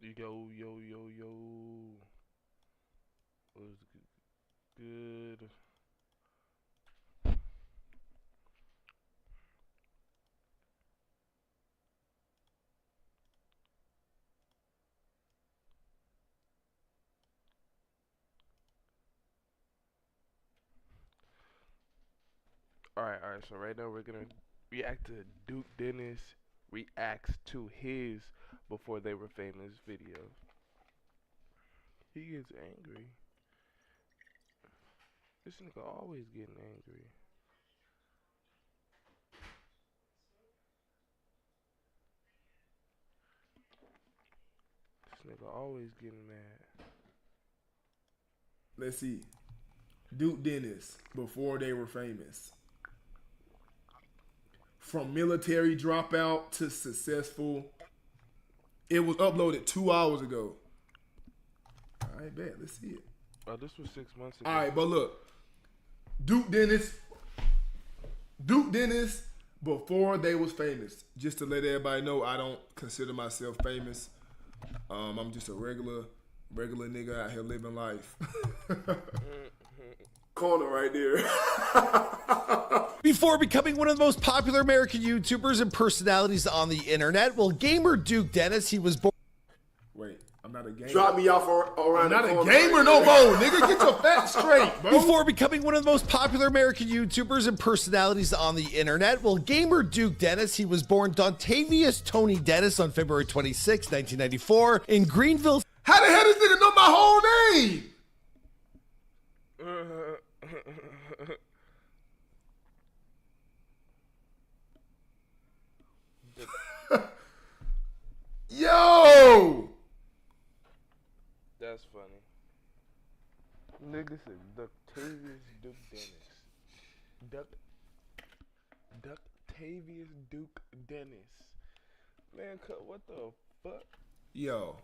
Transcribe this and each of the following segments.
Yo, yo, yo, yo. What's good? Alright, so right now we're gonna react to Duke Dennis reacts to his before they were famous video. He gets angry. This nigga always getting angry. This nigga always getting mad. Let's see. Duke Dennis before they were famous. From military dropout to successful. It was uploaded 2 hours ago. All right, bet. Let's see it. Oh, this was 6 months ago. All right, but look. Duke Dennis before they was famous. Just to let everybody know, I don't consider myself famous. I'm just a regular nigga out here living life. Corner right there. Before becoming one of the most popular American YouTubers and personalities on the internet, well, gamer Duke Dennis, he was born. Wait, I'm not a gamer. Drop me off around I'm the not a corner. gamer no more, nigga. Get your facts straight, bro. Before becoming one of the most popular American YouTubers and personalities on the internet, well, gamer Duke Dennis, he was born Dontavius Tony Dennis on February 26, 1994, in Greenville. How the hell this nigga know my whole name? Yo! That's funny. Nigga said Ductavius Duke Dennis. Ductavius Duke Dennis. Man, what the fuck? Yo.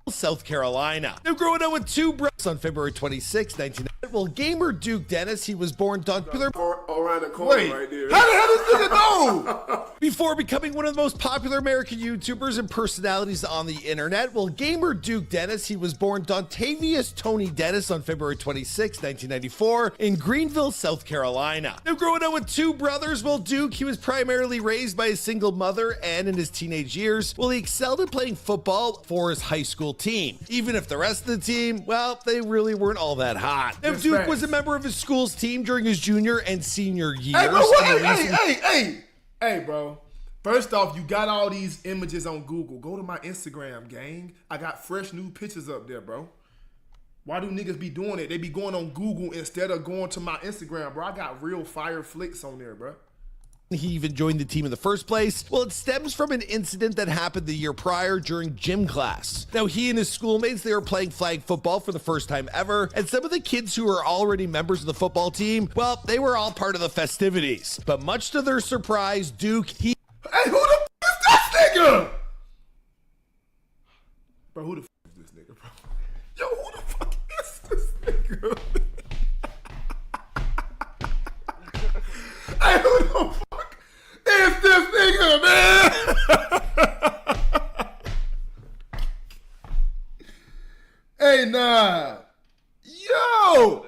South Carolina. Now, growing up with two brothers on February 26, 1990. Well, gamer Duke Dennis, he was born popular. Around the corner Wait, right there. how the hell this nigga know? Before becoming one of the most popular American YouTubers and personalities on the internet, well, gamer Duke Dennis, he was born Dontavius Tony Dennis on February 26, 1994, in Greenville, South Carolina. Now, growing up with two brothers, well, Duke, he was primarily raised by a single mother, and in his teenage years, well, he excelled at playing football for his high school team. Even if the rest of the team, well, they really weren't all that hot. Now, That's Duke facts. was a member of his school's team during his junior and senior years. Hey, bro, what? and the reason- Hey, bro. First off, you got all these images on Google. Go to my Instagram, gang. I got fresh new pictures up there, bro. Why do niggas be doing it? They be going on Google instead of going to my Instagram, bro. I got real fire flicks on there, bro. He even joined the team in the first place? Well, it stems from an incident that happened the year prior during gym class. Now, he and his schoolmates, they were playing flag football for the first time ever, and some of the kids who were already members of the football team, well, they were all part of the festivities. But much to their surprise, Duke, Hey, who the f is this nigga? Bro, who the f is this nigga, bro? Yo, who the fuck is this nigga? Hey, who the fuck is this nigga, man? Hey, nah. Yo!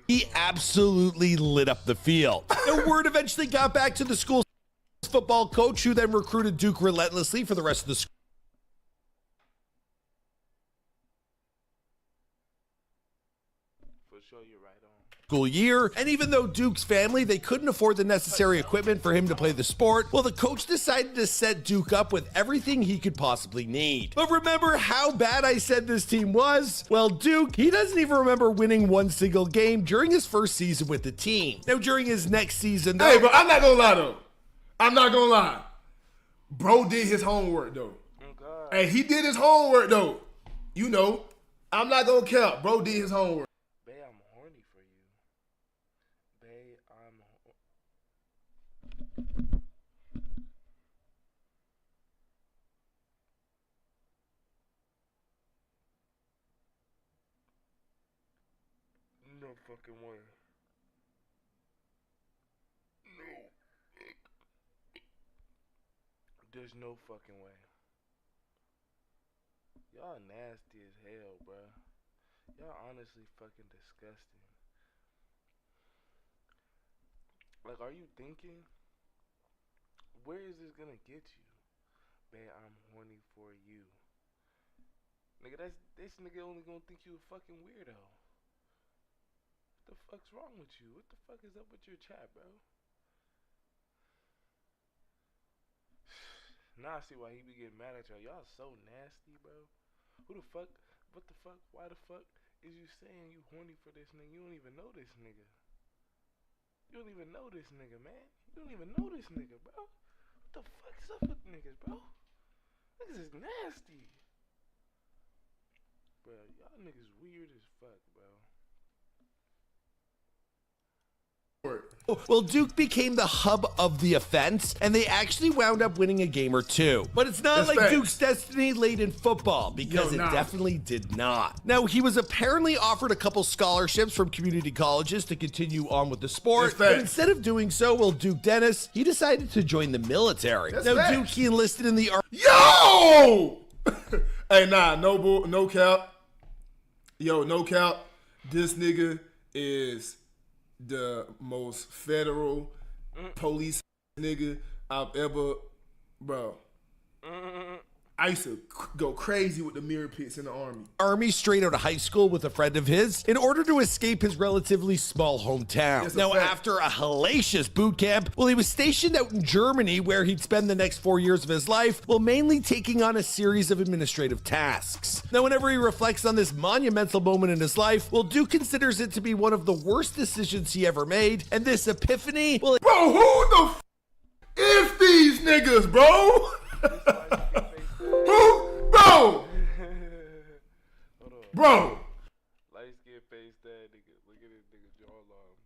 he absolutely lit up the field. The word eventually got back to the school's football coach, who then recruited Duke relentlessly for the rest of the school year. And even though Duke's family, they couldn't afford the necessary equipment for him to play the sport, well, the coach decided to set Duke up with everything he could possibly need. But remember how bad I said this team was? Well, Duke, he doesn't even remember winning one single game during his first season with the team. Now, during his next season, though, Hey, bro, I'm not gonna lie, though. I'm not gonna lie. Bro did his homework, though. Hey, he did his homework, though. You know, I'm not gonna count. Bro did his homework. Bae, I'm horny for you. Bae, no fucking way. There's no fucking way. Y'all nasty as hell, bro. Y'all honestly fucking disgusting. Like, are you thinking? Where is this gonna get you? Man, I'm horny for you. Nigga, this nigga only gonna think you a fucking weirdo. What the fuck's wrong with you? What the fuck is up with your chat, bro? Now I see why he be getting mad at y'all. Y'all so nasty, bro. Who the fuck? What the fuck? Why the fuck is you saying you horny for this nigga? You don't even know this nigga. You don't even know this nigga, man. You don't even know this nigga, bro. What the fuck is up with niggas, bro? Niggas is nasty. Bro, y'all niggas weird as fuck, bro. Well, Duke became the hub of the offense, and they actually wound up winning a game or two. But it's not like Duke's destiny laid in football, because it definitely did not. Now, he was apparently offered a couple scholarships from community colleges to continue on with the sport, but instead of doing so, well, Duke Dennis, he decided to join the military. Now, Duke, he enlisted in the Army. Yo! Hey, nah, no cap. Yo, no cap. This nigga is the most federal police nigga I've ever, bro. I used to go crazy with the mirror pits in the Army Straight out of high school with a friend of his in order to escape his relatively small hometown. Now, after a hellacious boot camp, well, he was stationed out in Germany where he'd spend the next 4 years of his life while mainly taking on a series of administrative tasks. Now, whenever he reflects on this monumental moment in his life, well, Duke considers it to be one of the worst decisions he ever made, and this epiphany, well, bro, who the f is these niggas, bro? Who? Bro! Bro! Light skin face that nigga. Look at this nigga jawline.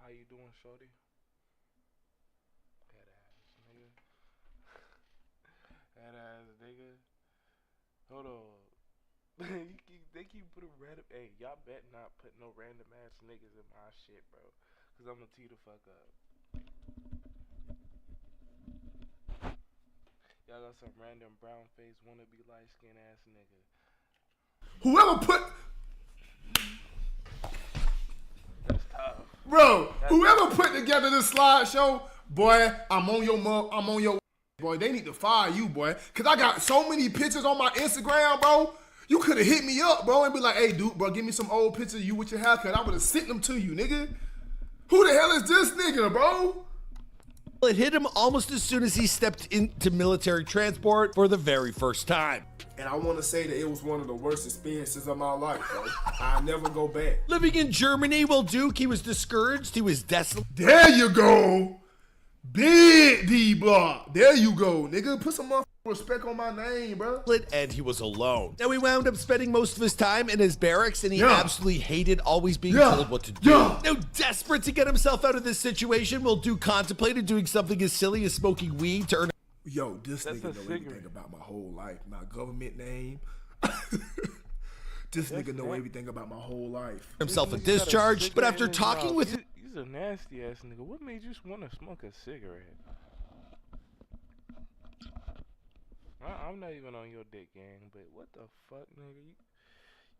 How you doing, shorty? Head ass nigga. Head ass nigga. Hold on. They keep putting random. Hey, y'all bet not put no random ass niggas in my shit, bro. Cause I'm gonna tee the fuck up. Y'all got some random brown face wannabe light skin ass nigga. Whoever put. That's tough. Bro, whoever put together this slideshow, boy, I'm on your boy. They need to fire you, boy. Cause I got so many pictures on my Instagram, bro. You could have hit me up, bro, and be like, hey, dude, bro, give me some old pictures of you with your haircut. I would have sent them to you, nigga. Who the hell is this nigga, bro? It hit him almost as soon as he stepped into military transport for the very first time. And I want to say that it was one of the worst experiences of my life, bro. I'll never go back. Living in Germany, while Duke, he was discouraged, he was desolate. There you go. Big D-Block. There you go, nigga. Put some respect on my name, bro. And he was alone. Now, he wound up spending most of his time in his barracks, and he absolutely hated always being told what to do. Now, desperate to get himself out of this situation, well, Duke contemplated doing something as silly as smoking weed to earn. Yo, this nigga know everything about my whole life. My government name. This nigga know everything about my whole life. Himself a discharge, but after talking with... He's a nasty ass nigga. What made you want to smoke a cigarette? I'm not even on your dick, gang, but what the fuck, nigga?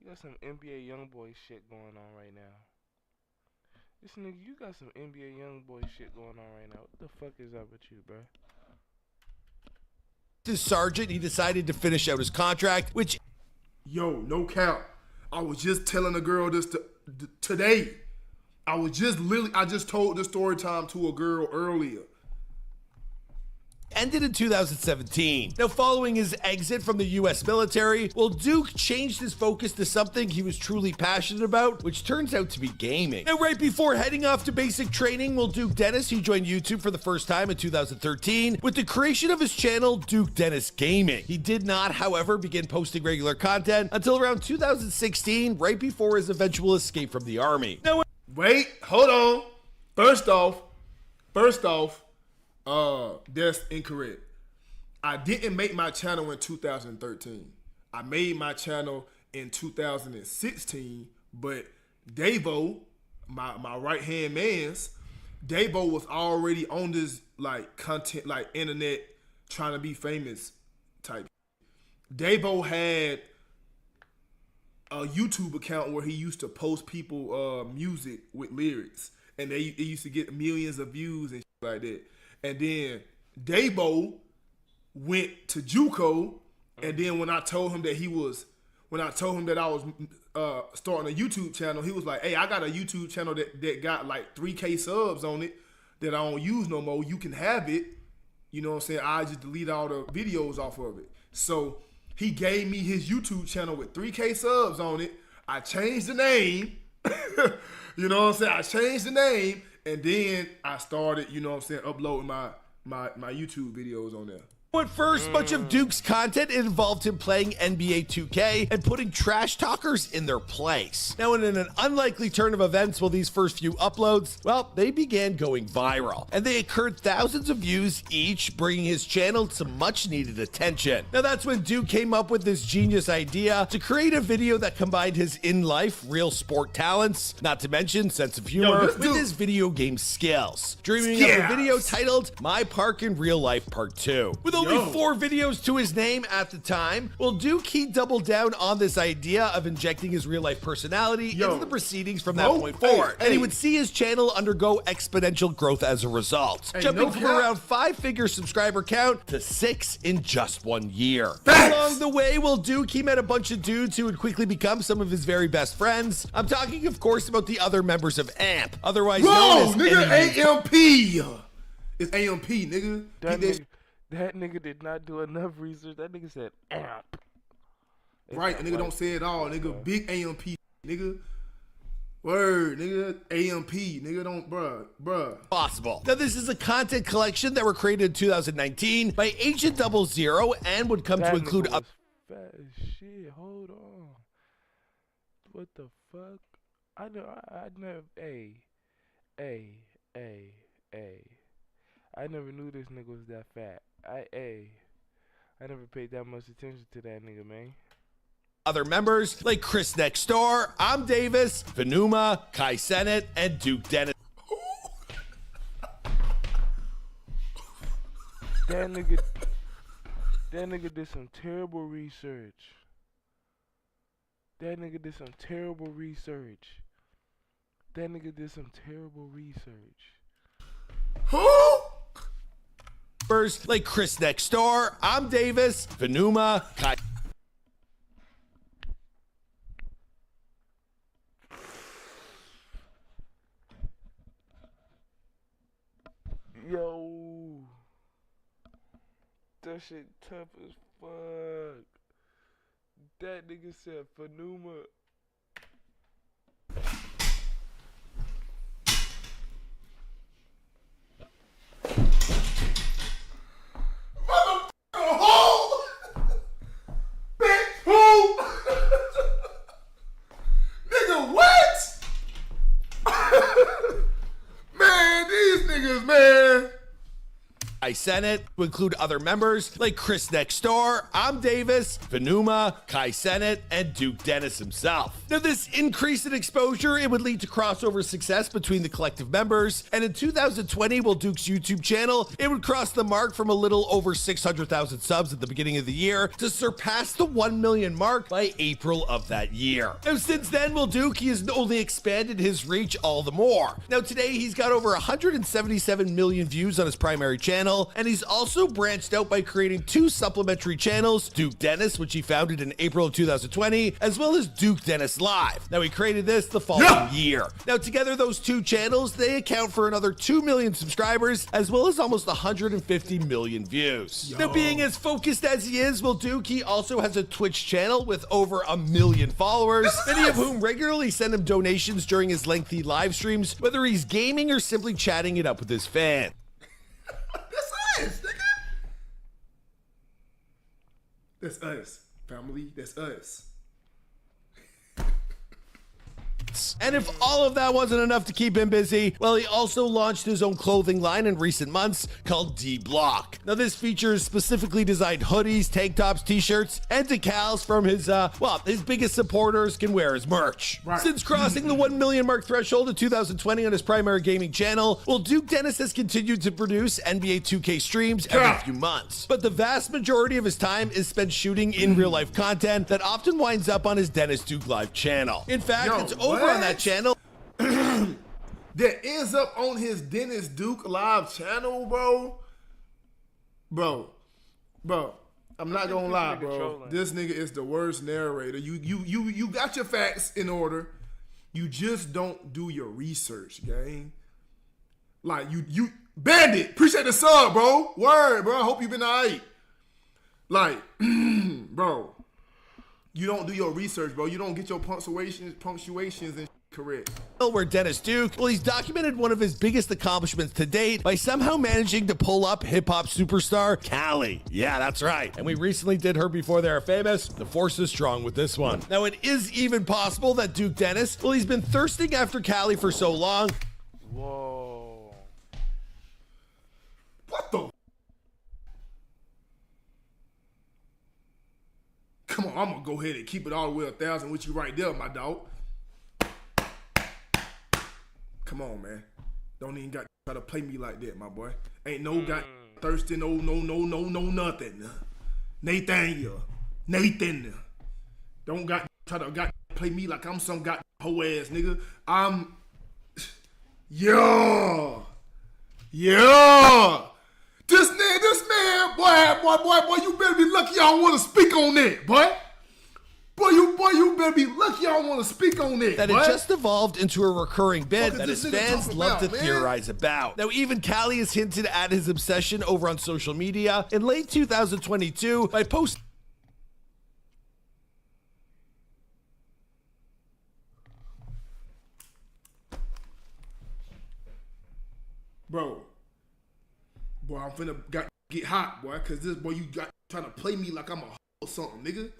You got some NBA YoungBoy shit going on right now. This nigga, you got some NBA YoungBoy shit going on right now. What the fuck is up with you, bro? This sergeant, he decided to finish out his contract, which... Yo, no cap. I was just telling a girl this today. I just told this story time to a girl earlier. ended in 2017. Now, following his exit from the US military, well, Duke changed his focus to something he was truly passionate about, which turns out to be gaming. Now, right before heading off to basic training, well, Duke Dennis, he joined YouTube for the first time in 2013 with the creation of his channel, Duke Dennis Gaming. He did not, however, begin posting regular content until around 2016, right before his eventual escape from the army. Now, Wait, hold on. First off, that's incorrect. I didn't make my channel in 2013. I made my channel in 2016, but Davo, my right-hand man's, Davo was already on this like content, like internet, trying to be famous type. Davo had a YouTube account where he used to post people music with lyrics, and they used to get millions of views and shit like that. And then Davo went to JUCO, and then when I told him that I was starting a YouTube channel, he was like, "Hey, I got a YouTube channel that got like 3K subs on it that I don't use no more. You can have it." You know what I'm saying? I just delete all the videos off of it. So he gave me his YouTube channel with 3K subs on it. I changed the name. You know what I'm saying? I changed the name, and then I started, you know what I'm saying, uploading my YouTube videos on there. at first, much of Duke's content involved him playing NBA 2K and putting trash talkers in their place. Now, in an unlikely turn of events, these first few uploads, well, they began going viral, and they occurred thousands of views each, bringing his channel some much-needed attention. Now, that's when Duke came up with this genius idea to create a video that combined his in-life, real sport talents, not to mention sense of humor, with his video game skills, dreaming of a video titled My Park in Real Life Part 2. With only 4 videos to his name at the time, Duke, he doubled down on this idea of injecting his real-life personality into the proceedings from that point forward, and he would see his channel undergo exponential growth as a result, jumping from around 5-figure subscriber count to 6 in just 1 year. Along the way, Duke, he met a bunch of dudes who would quickly become some of his very best friends. I'm talking, of course, about the other members of AMP, otherwise known as nigga, AMP. It's AMP, nigga. That nigga did not do enough research. That nigga said AMP. Right, nigga don't say it all, nigga. Big AMP, nigga. Word, nigga. AMP, nigga don't, bruh. Possible. Now, this is a content collection that were created in 2019 by Agent 00 and would come to include a fat as shit. Hold on. What the fuck? I never. I never knew this nigga was that fat. I never paid that much attention to that nigga, man. Other members like Chris Next Door, I'm Davis, Venuma, Kai Sennett, and Duke Dennis. That nigga did some terrible research. That nigga did some terrible research. Who? First, like Chris Next Door, I'm Davis, Venuma, Kai. Yo, that shit tough as fuck. That nigga said Venuma. Senate to include other members like Chris Next Door, I'm Davis, Venuma, Kai Sennett, and Duke Dennis himself. Now, this increase in exposure, it would lead to crossover success between the collective members, and in 2020, Duke's YouTube channel, it would cross the mark from a little over 600,000 subs at the beginning of the year to surpass the 1 million mark by April of that year. Now, since then, Duke, he has only expanded his reach all the more. Now, today, he's got over 177 million views on his primary channel, channel, and he's also branched out by creating 2 supplementary channels, Duke Dennis, which he founded in April of 2020, as well as Duke Dennis Live. Now, he created this the following year. Now, together, those 2 channels, they account for another 2 million subscribers, as well as almost 150 million views. Now, being as focused as he is, well, Duke, he also has a Twitch channel with over 1 million followers, many of whom regularly send him donations during his lengthy live streams, whether he's gaming or simply chatting it up with his fans. That's us, nigga. That's us, family. That's us. And if all of that wasn't enough to keep him busy, well, he also launched his own clothing line in recent months called D-Block. Now, this features specifically designed hoodies, tank tops, t-shirts, and decals from his, his biggest supporters can wear his merch. Right. Since crossing the 1 million mark threshold in 2020 on his primary gaming channel, well, Duke Dennis has continued to produce NBA 2K streams every few months. But the vast majority of his time is spent shooting in real-life content that often winds up on his Dennis Duke Live channel. In fact, it's over on that channel that ends up on his Dennis Duke Live channel, bro. I'm not gonna lie, bro. This nigga is the worst narrator. You got your facts in order. You just don't do your research, gang. Like you Bandit, appreciate the sub, bro. Word, bro. I hope you been alright. Like, bro, you don't do your research, bro. You don't get your punctuations and correct. Where Dennis Duke, well, he's documented one of his biggest accomplishments to date by somehow managing to pull up hip-hop superstar Callie. Yeah, that's right. And we recently did her before they are famous. The force is strong with this one. Now, it is even possible that Duke Dennis, well, he's been thirsting after Callie for so long. Whoa. What the? Come on, I'm gonna go ahead and keep it all the way 1,000 with you right there, my dog. Come on, man. Don't even got to try to play me like that, my boy. Ain't no got thirsty, no, nothing. Nathan. Don't got try to play me like I'm some got hoe ass nigga. Yeah. This man, boy, you better be lucky I don't want to speak on that, boy. Boy, you better be lucky I don't want to speak on that, That boy. it just evolved into a recurring bit that his fans love to theorize about. Now, even Callie has hinted at his obsession over on social media in late 2022 by posting. Boy, I'm finna get hot, boy, cause this boy you got trying to play me like I'm a hoe or something, nigga.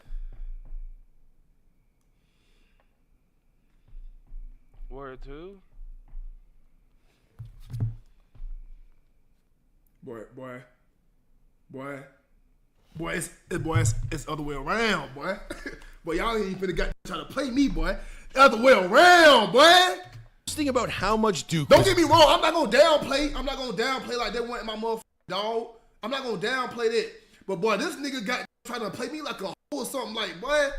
Word 2. Boy, it's other way around, boy. Boy, y'all ain't finna got trying to play me, boy. The other way around, boy. About how much Duke. Don't get me wrong. I'm not gonna downplay like they want my motherfucking dog. I'm not gonna downplay that. But boy, this nigga got trying to play me like a hoe or something. Like, boy,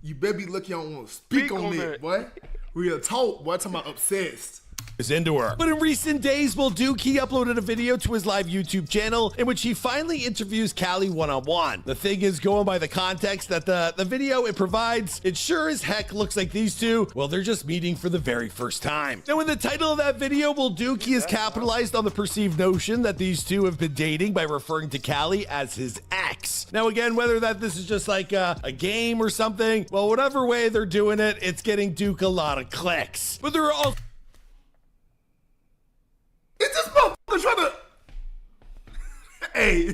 you better be lucky I don't want to speak on that, boy. Real talk, boy. Talking about obsessed. Is into her. But in recent days, well, Duke, he uploaded a video to his live YouTube channel in which he finally interviews Callie one-on-one. The thing is, going by the context that the video it provides, it sure as heck looks like these two, well, they're just meeting for the very first time. Now, in the title of that video, well, Duke, he has capitalized on the perceived notion that these two have been dating by referring to Callie as his ex. Now, again, whether this is just like a game or something, well, whatever way they're doing it, it's getting Duke a lot of clicks. But there are also Is this motherfucker trying to... Hey,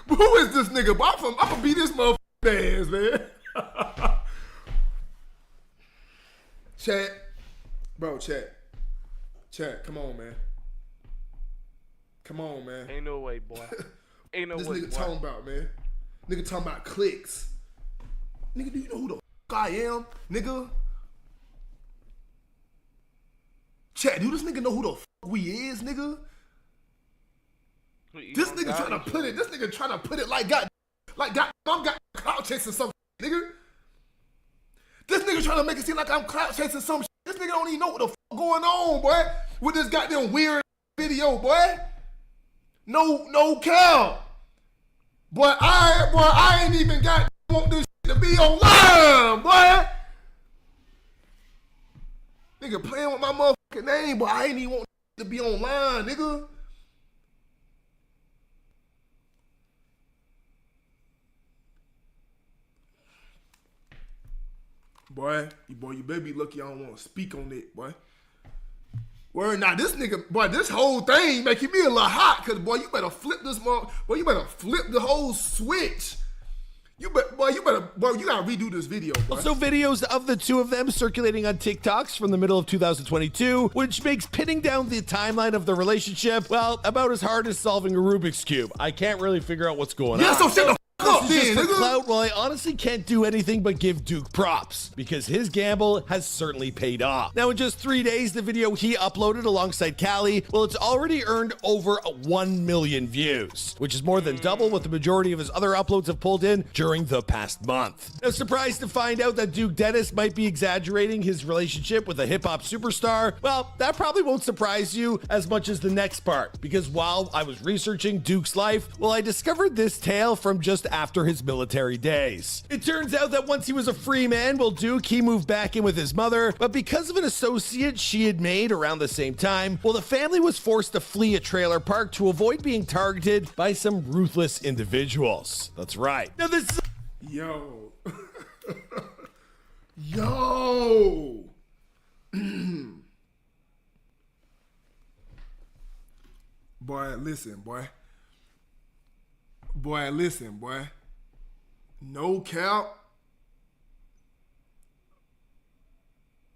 who is this nigga? I'm gonna beat this motherfucker ass, man. Chat. Bro, chat. Come on, man. Ain't no way, boy. Ain't no this way, nigga boy. talking about, man. Nigga talking about clicks. Nigga, do you know who the fuck I am, nigga? Chat, do this nigga know who the fuck we is, nigga? This nigga trying to put it. This nigga trying to put it like I'm got clout chasing some shit, nigga. This nigga trying to make it seem like I'm clout chasing some shit, This nigga don't even know what the fuck going on, boy. With this goddamn weird video, boy. No cap. Boy, I ain't even got want this shit to be online, boy. Nigga playing with my motherfucking name, but I ain't even want to be online, nigga. Boy, you better be lucky I don't want to speak on it, boy. Word, now this nigga, boy, this whole thing making me a little hot, cause boy, you better flip this boy, you better flip the whole switch. You gotta redo this video, boy. Also, videos of the two of them circulating on TikToks from the middle of 2022, which makes pinning down the timeline of the relationship, well, about as hard as solving a Rubik's Cube. I can't really figure out what's going on. Yeah, so shut the fuck up, This is then, just for nigga. clout. Well, I honestly can't do anything but give Duke props, because his gamble has certainly paid off. Now, in just 3 days, the video he uploaded alongside Callie, well, it's already earned over 1 million views, which is more than double what the majority of his other uploads have pulled in during the past month. Now, surprised to find out that Duke Dennis might be exaggerating his relationship with a hip-hop superstar? Well, that probably won't surprise you as much as the next part, because while I was researching Duke's life, well, I discovered this tale from just after his military days. It turns out that once he was a free man, well, Duke, he moved back in with his mother, but because of an associate she had made around the same time, well, the family was forced to flee a trailer park to avoid being targeted by some ruthless individuals. That's right. Now, this is Yo. Yo. Boy, listen, boy. Boy, listen, boy. No cap.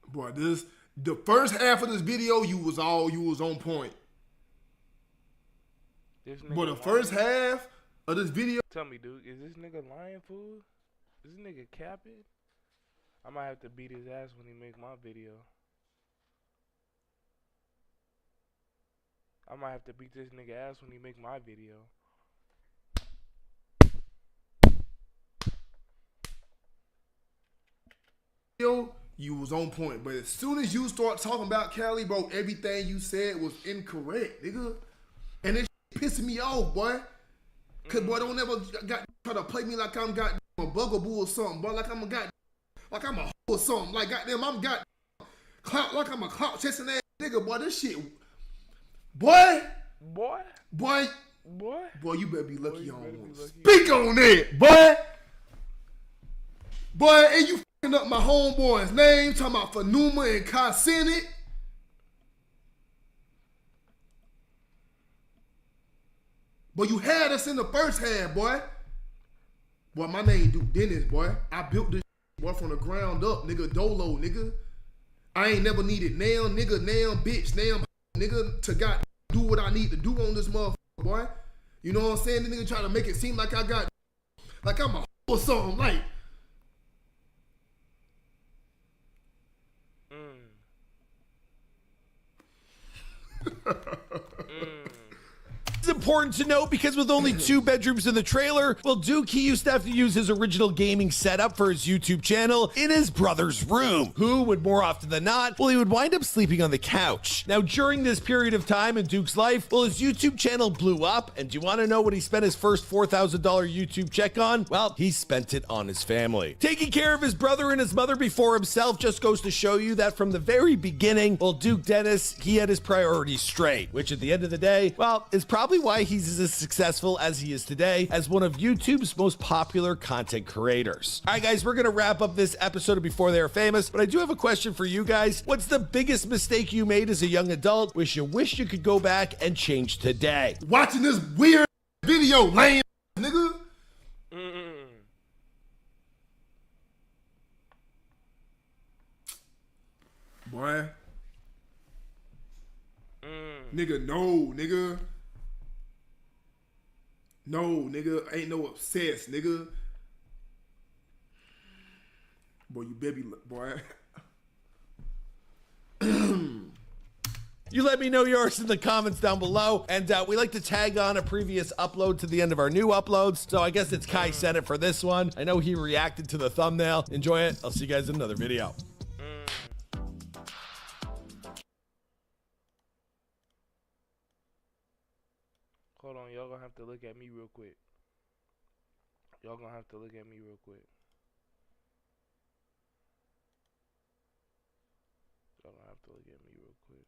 Boy, the first half of this video, you was on point. But the first half of this video, Tell me, dude, is this nigga lying, fool? Is this nigga capping? I might have to beat his ass when he make my video. I might have to beat this nigga ass when he make my video. you was on point. But as soon as you start talking about Callie, bro, everything you said was incorrect, nigga. And it pissing me off, boy. Cause boy, don't ever try to play me like I'm got a bugaboo or something, boy. Like I'm a hoe or something. Like goddamn, I'm got clout, like I'm a clout chasing ass nigga, boy. This shit, boy, you better be lucky you don't want to speak on it, boy. Boy, and you fucking up my homeboy's name, talking about Fanuma and Kai Senate. Boy, you had us in the first half, boy. Boy, my name Duke Dennis, boy. I built this boy from the ground up, nigga. Dolo, nigga. I ain't never needed now, nigga, now, bitch, now, nigga, to God do what I need to do on this motherfucker, boy. You know what I'm saying? The nigga try to make it seem like I got, like I'm a or something, like. It's important to note because with only 2 bedrooms in the trailer, well, Duke, he used to have to use his original gaming setup for his YouTube channel in his brother's room, who would more often than not, well, he would wind up sleeping on the couch. Now, during this period of time in Duke's life, well, his YouTube channel blew up, and do you want to know what he spent his first $4,000 YouTube check on? Well, he spent it on his family. Taking care of his brother and his mother before himself just goes to show you that from the very beginning, well, Duke Dennis, he had his priorities straight, which at the end of the day, well, is probably why he's as successful as he is today as one of YouTube's most popular content creators. All right, guys, we're going to wrap up this episode of Before They Are Famous, but I do have a question for you guys. What's the biggest mistake you made as a young adult which you wish you could go back and change today? Watching this weird video, lame nigga. Boy. Nigga, no, nigga. No, nigga. Ain't no obsessed, nigga. Boy, you baby, boy. You let me know yours in the comments down below, and we like to tag on a previous upload to the end of our new uploads, so I guess it's Kai Senate for this one. I know he reacted to the thumbnail. Enjoy it. I'll see you guys in another video. Hold on, y'all gonna have to look at me real quick. Y'all gonna have to look at me real quick. Y'all gonna have to look at me real quick.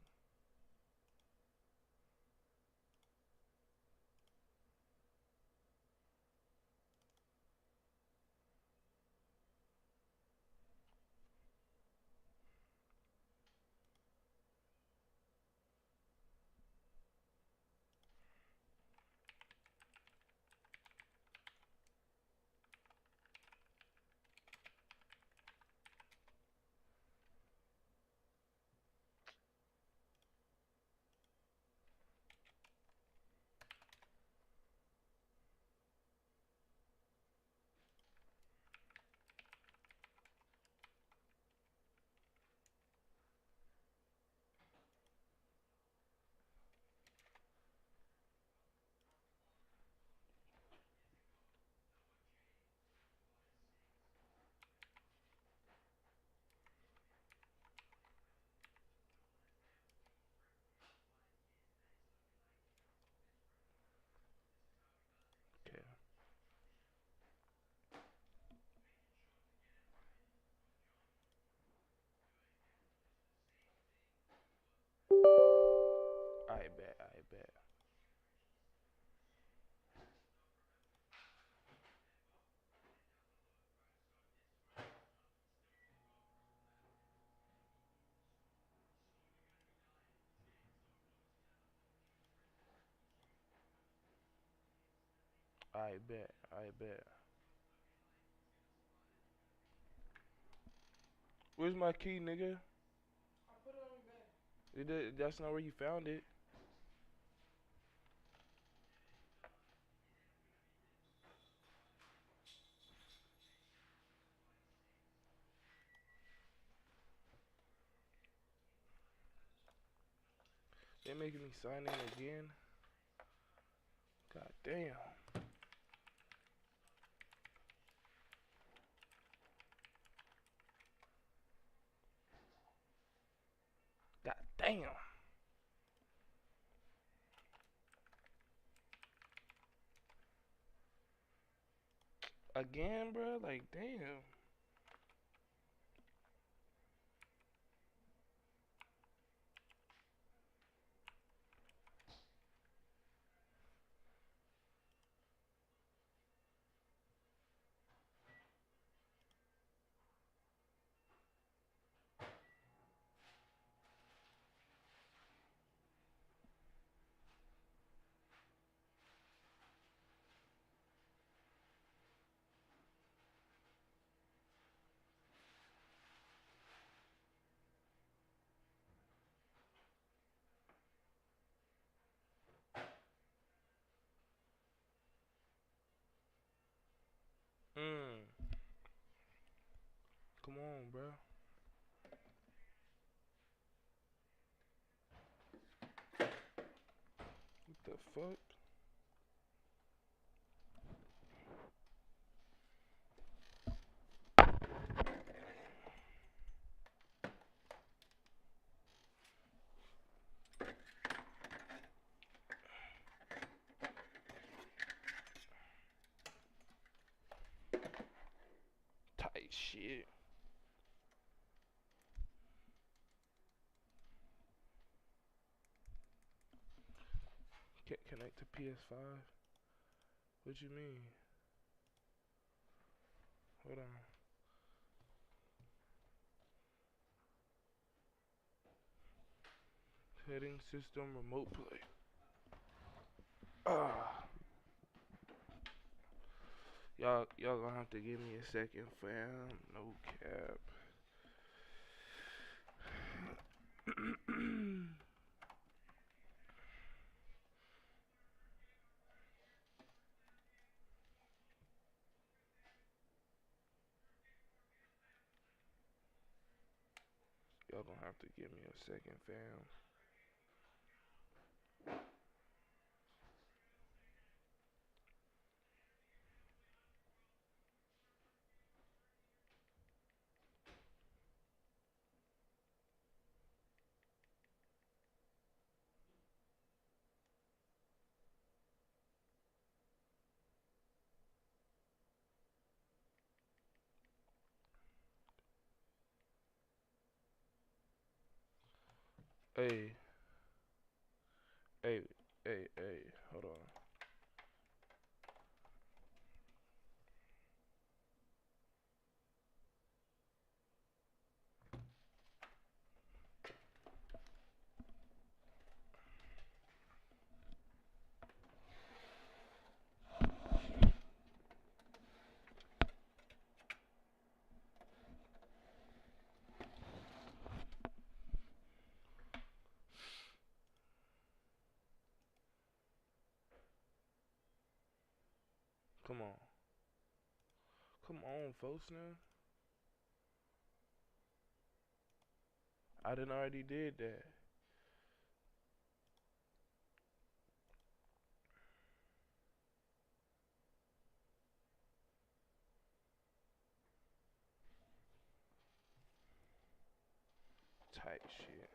Okay. I bet. I bet. I bet. I bet. Where's my key, nigga? I put it on your bed. That's not where you found it. They making me sign in again. God damn. God damn. Again, bro? Like, damn. Come on, bro. What the fuck? Tight shit. Can't connect to PS5? What you mean? Hold on. Heading system remote play. Ah. Y'all gonna have to give me a second, fam. No cap. Y'all gonna have to give me a second, fam. Hey, hey, hey, hold on. Come on. Come on, folks, now. I done already did that. Type shit.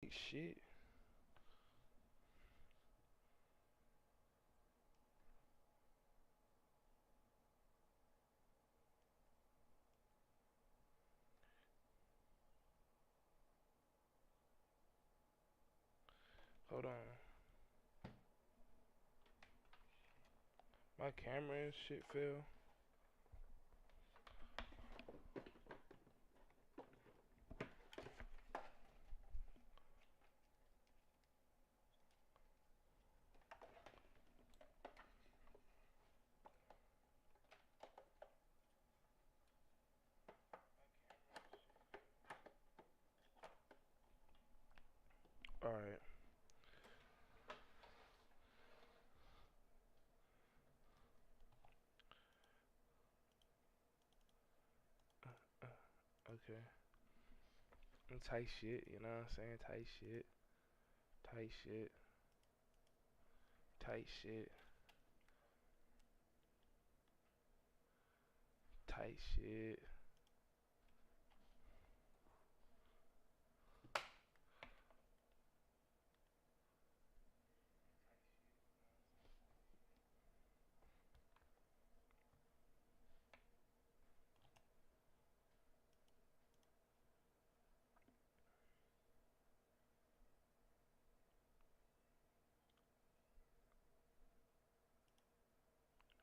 Shit. Hold on. My camera and shit fell. Alright. Okay. And tight shit, you know what I'm saying? Tight shit. Tight shit. Tight shit. Tight shit.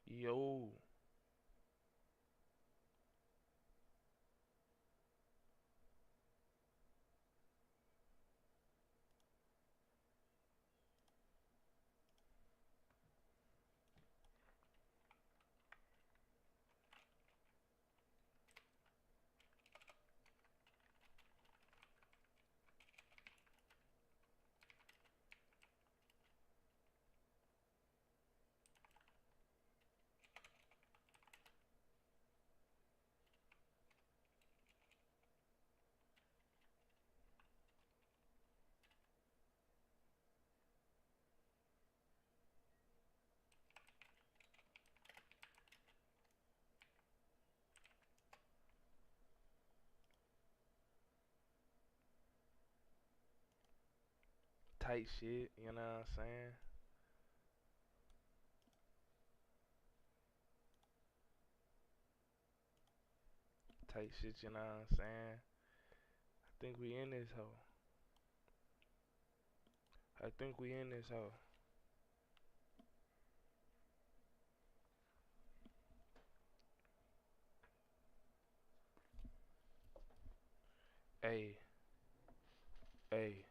Yo. Tight shit, you know what I'm saying? Tight shit, you know what I'm saying? I think we in this hoe. I think we in this hoe. Hey, hey.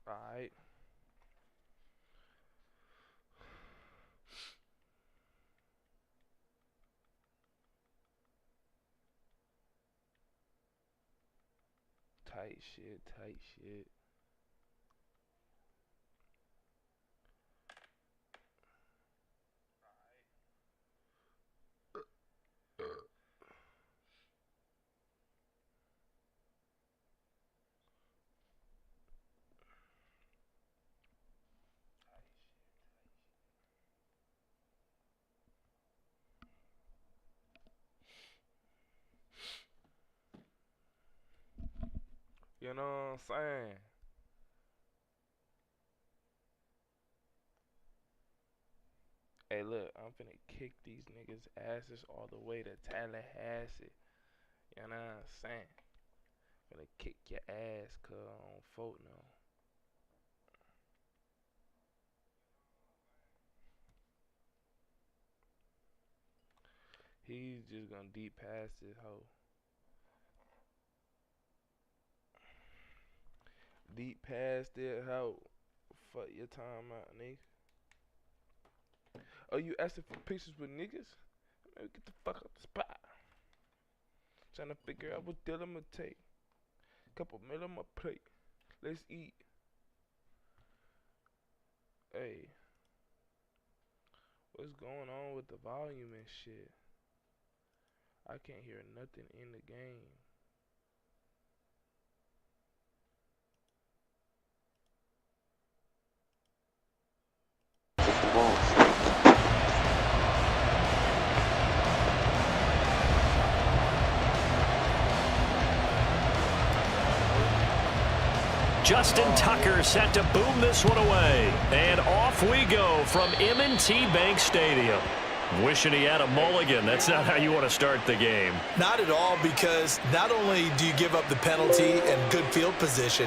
Alright. Tight shit, tight shit. You know what I'm saying? Hey, look, I'm finna kick these niggas' asses all the way to Tallahassee. You know what I'm saying? Finna kick your ass, cuz I don't vote no. He's just gonna deep pass this hoe. Deep past it hoe. Fuck your time out, nigga. Oh, you asking for pictures with niggas? Man, get the fuck out the spot. Tryna figure out what deal I'ma take. Couple meal on my plate. Let's eat. Hey. What's going on with the volume and shit? I can't hear nothing in the game. Justin Tucker set to boom this one away. And off we go from M&T Bank Stadium. Wishing he had a mulligan. That's not how you want to start the game. Not at all, because not only do you give up the penalty and good field position,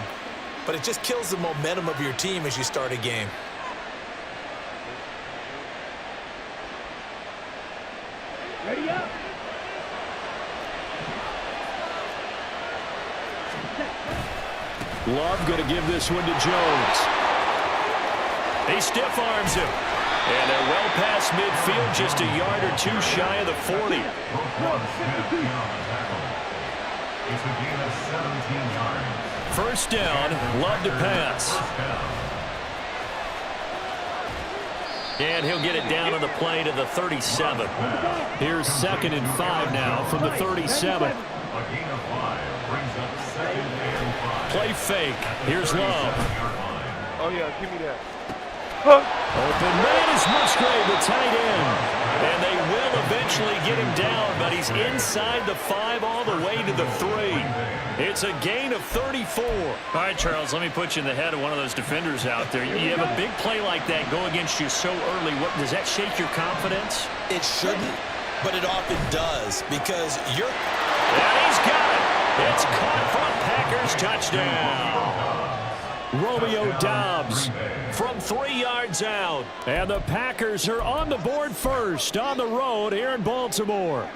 but it just kills the momentum of your team as you start a game. Ready up. Love going to give this one to Jones. He stiff arms him. And they're well past midfield, just a yard or two shy of the 40. First down, Love to pass. And he'll get it down on the play to the 37. Here's 2nd and 5 now from the 37. Play fake. Here's Love. Oh yeah, give me that. Open man is Musgrave, the tight end. And they will eventually get him down, but he's inside the 5 all the way to the 3. It's a gain of 34. All right, Charles, let me put you in the head of one of those defenders out there. You have a big play like that go against you so early. Does that shake your confidence? It shouldn't, but it often does, because you're... And he's got it. It's caught for a Packers touchdown. Romeo Doubs from 3 yards out. And the Packers are on the board first on the road here in Baltimore.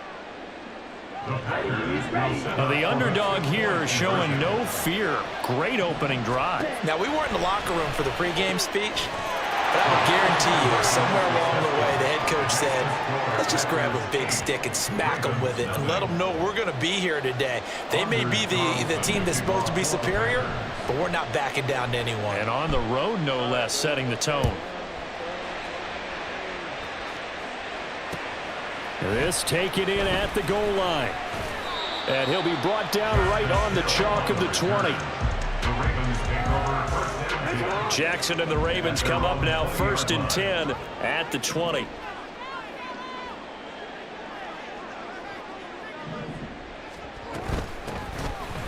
The underdog here showing no fear. Great opening drive. Now, we weren't in the locker room for the pregame speech, but I will guarantee you, somewhere along the way, the head coach said, let's just grab a big stick and smack them with it and let them know we're going to be here today. They may be the team that's supposed to be superior, but we're not backing down to anyone. And on the road, no less, setting the tone. This taken in at the goal line. And he'll be brought down right on the chalk of the 20. Jackson and the Ravens come up now 1st and 10 at the 20.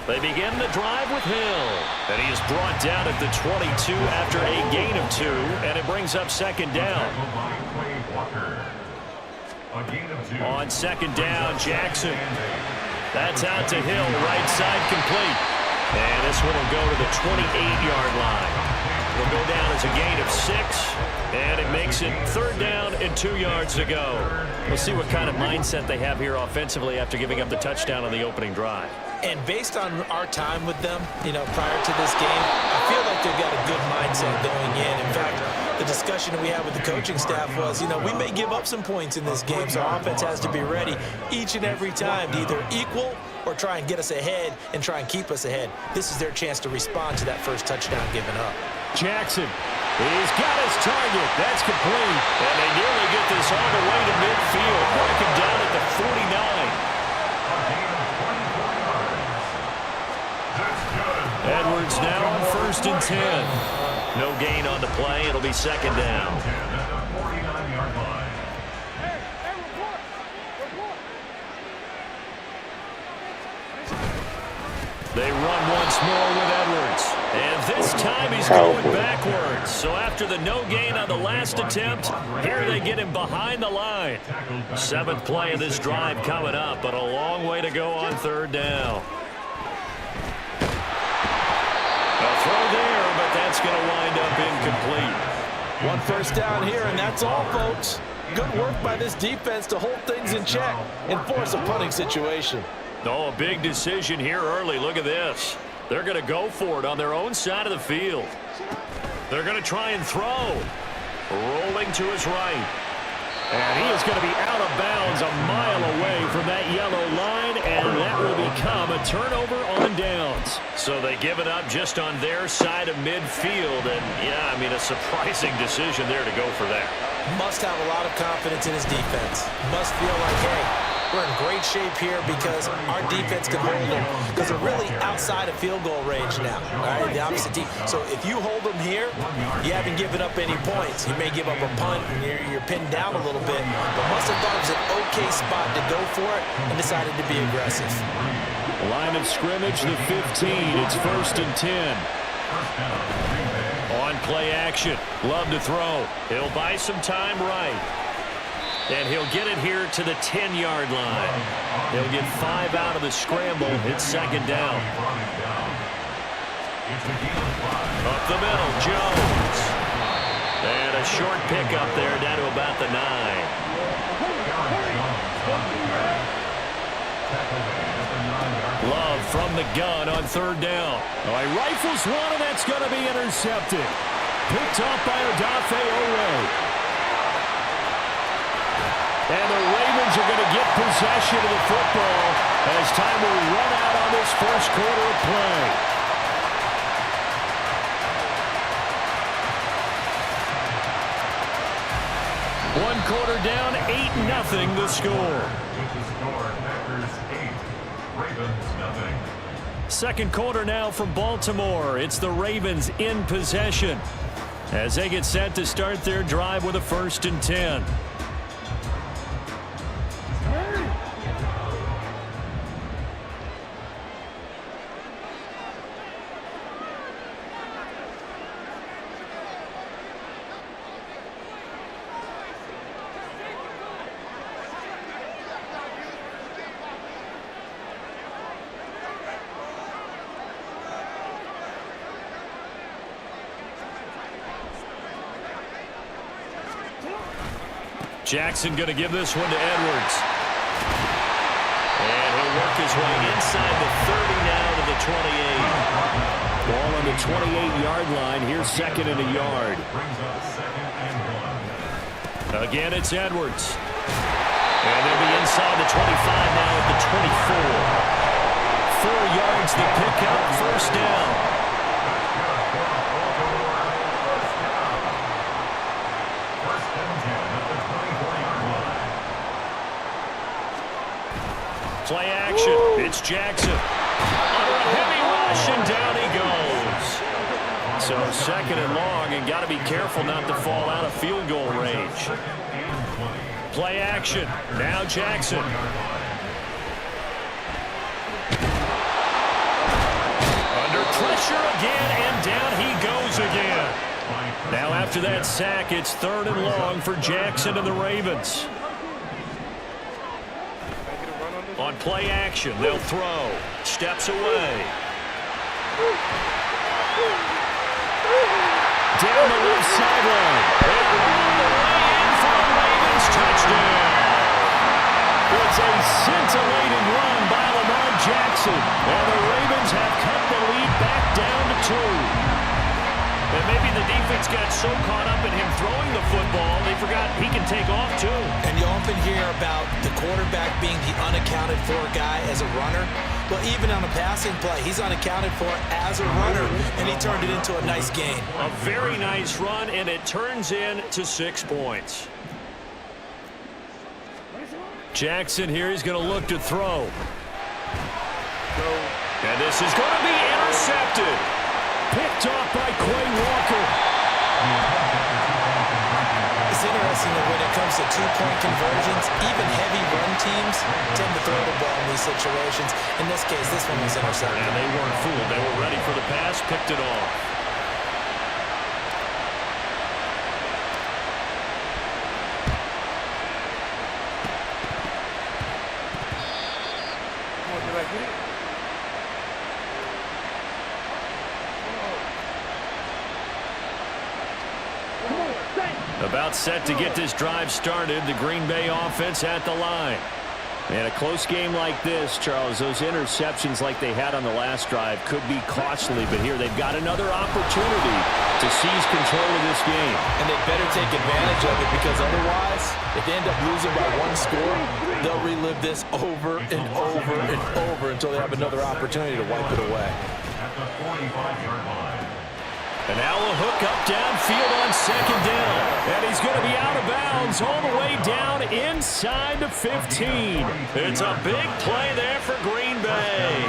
They begin the drive with Hill. And he is brought down at the 22 after a gain of 2. And it brings up 2nd down. On 2nd down, Jackson. That's out to Hill, right side complete. And this one will go to the 28-yard line. It'll go down as a gain of 6, and it makes it 3rd down and 2 yards to go. We'll see what kind of mindset they have here offensively after giving up the touchdown on the opening drive. And based on our time with them, prior to this game, I feel like they've got a good mindset going in. In fact, the discussion we had with the coaching staff was, we may give up some points in this game, so our offense has to be ready each and every time to either equal or try and get us ahead and try and keep us ahead. This is their chance to respond to that first touchdown given up. Jackson, he's got his target. That's complete. And they nearly get this all the way to midfield. Mark him down at the 49. Edwards now on 1st and 10. No gain on the play. It'll be 2nd down. They run once more with Edwards. And this time he's going backwards. So after the no gain on the last attempt, here they get him behind the line. 7th play of this drive coming up, but a long way to go on 3rd down. A throw there, but that's going to wind up incomplete. 1 first down here, and that's all, folks. Good work by this defense to hold things in check and force a punting situation. Oh, a big decision here early. Look at this. They're going to go for it on their own side of the field. They're going to try and throw. Rolling to his right. And he is going to be out of bounds a mile away from that yellow line, and that will be a turnover on downs. So they give it up just on their side of midfield. And, yeah, I mean, a surprising decision there to go for that. Must have a lot of confidence in his defense. Must feel like, hey, we're in great shape here because our defense can hold them. Because they're really outside of field goal range now, all right, the opposite team. So if you hold them here, you haven't given up any points. You may give up a punt and you're pinned down a little bit. But must have thought it was an okay spot to go for it and decided to be aggressive. Line of scrimmage, the 15. It's 1st and 10. On play action. Love to throw. He'll buy some time right. And he'll get it here to the 10-yard line. He'll get 5 out of the scramble. It's 2nd down. Up the middle, Jones. And a short pickup there down to about the 9. Love from the gun on 3rd down. Oh, he rifles one, and that's going to be intercepted. Picked up by Odafe Oweh. And the Ravens are going to get possession of the football as time will run out on this first quarter of play. One quarter down, 8-0 the score. Second quarter now from Baltimore. It's the Ravens in possession as they get set to start their drive with a 1st and 10. Jackson going to give this one to Edwards. And he'll work his way inside the 30 now to the 28. Ball on the 28-yard line. Here's 2nd and a yard. Again, it's Edwards. And they'll be inside the 25 now at the 24. 4 yards the pickup, 1st down. Play action. It's Jackson. Under a heavy rush, and down he goes. So 2nd and long, and got to be careful not to fall out of field goal range. Play action. Now Jackson. Under pressure again, and down he goes again. Now after that sack, it's 3rd and long for Jackson and the Ravens. On play action, they'll throw. Steps away. Down the left sideline. And all the way in for a Ravens touchdown. It's a scintillating run by Lamar Jackson. And the Ravens have cut the lead back down to 2. And maybe the defense got so caught up in him throwing the football, they forgot he can take off too. And you often hear about the quarterback being the unaccounted for guy as a runner. Well, even on a passing play, he's unaccounted for as a runner, and he turned it into a nice gain. A very nice run, and it turns into 6 points. Jackson here, he's going to look to throw. And this is going to be intercepted. Picked off by Quay Walker. It's interesting that when it comes to 2-point conversions, even heavy run teams tend to throw the ball in these situations. In this case, this one was intercepted. And they weren't fooled. They were ready for the pass, picked it off. About set to get this drive started. The Green Bay offense at the line. And a close game like this, Charles, those interceptions like they had on the last drive could be costly, but here they've got another opportunity to seize control of this game. And they better take advantage of it, because otherwise, if they end up losing by one score, they'll relive this over and over and over until they have another opportunity to wipe it away. And now a hook up downfield on second down. And he's going to be out of bounds all the way down inside the 15. It's a big play there for Green Bay.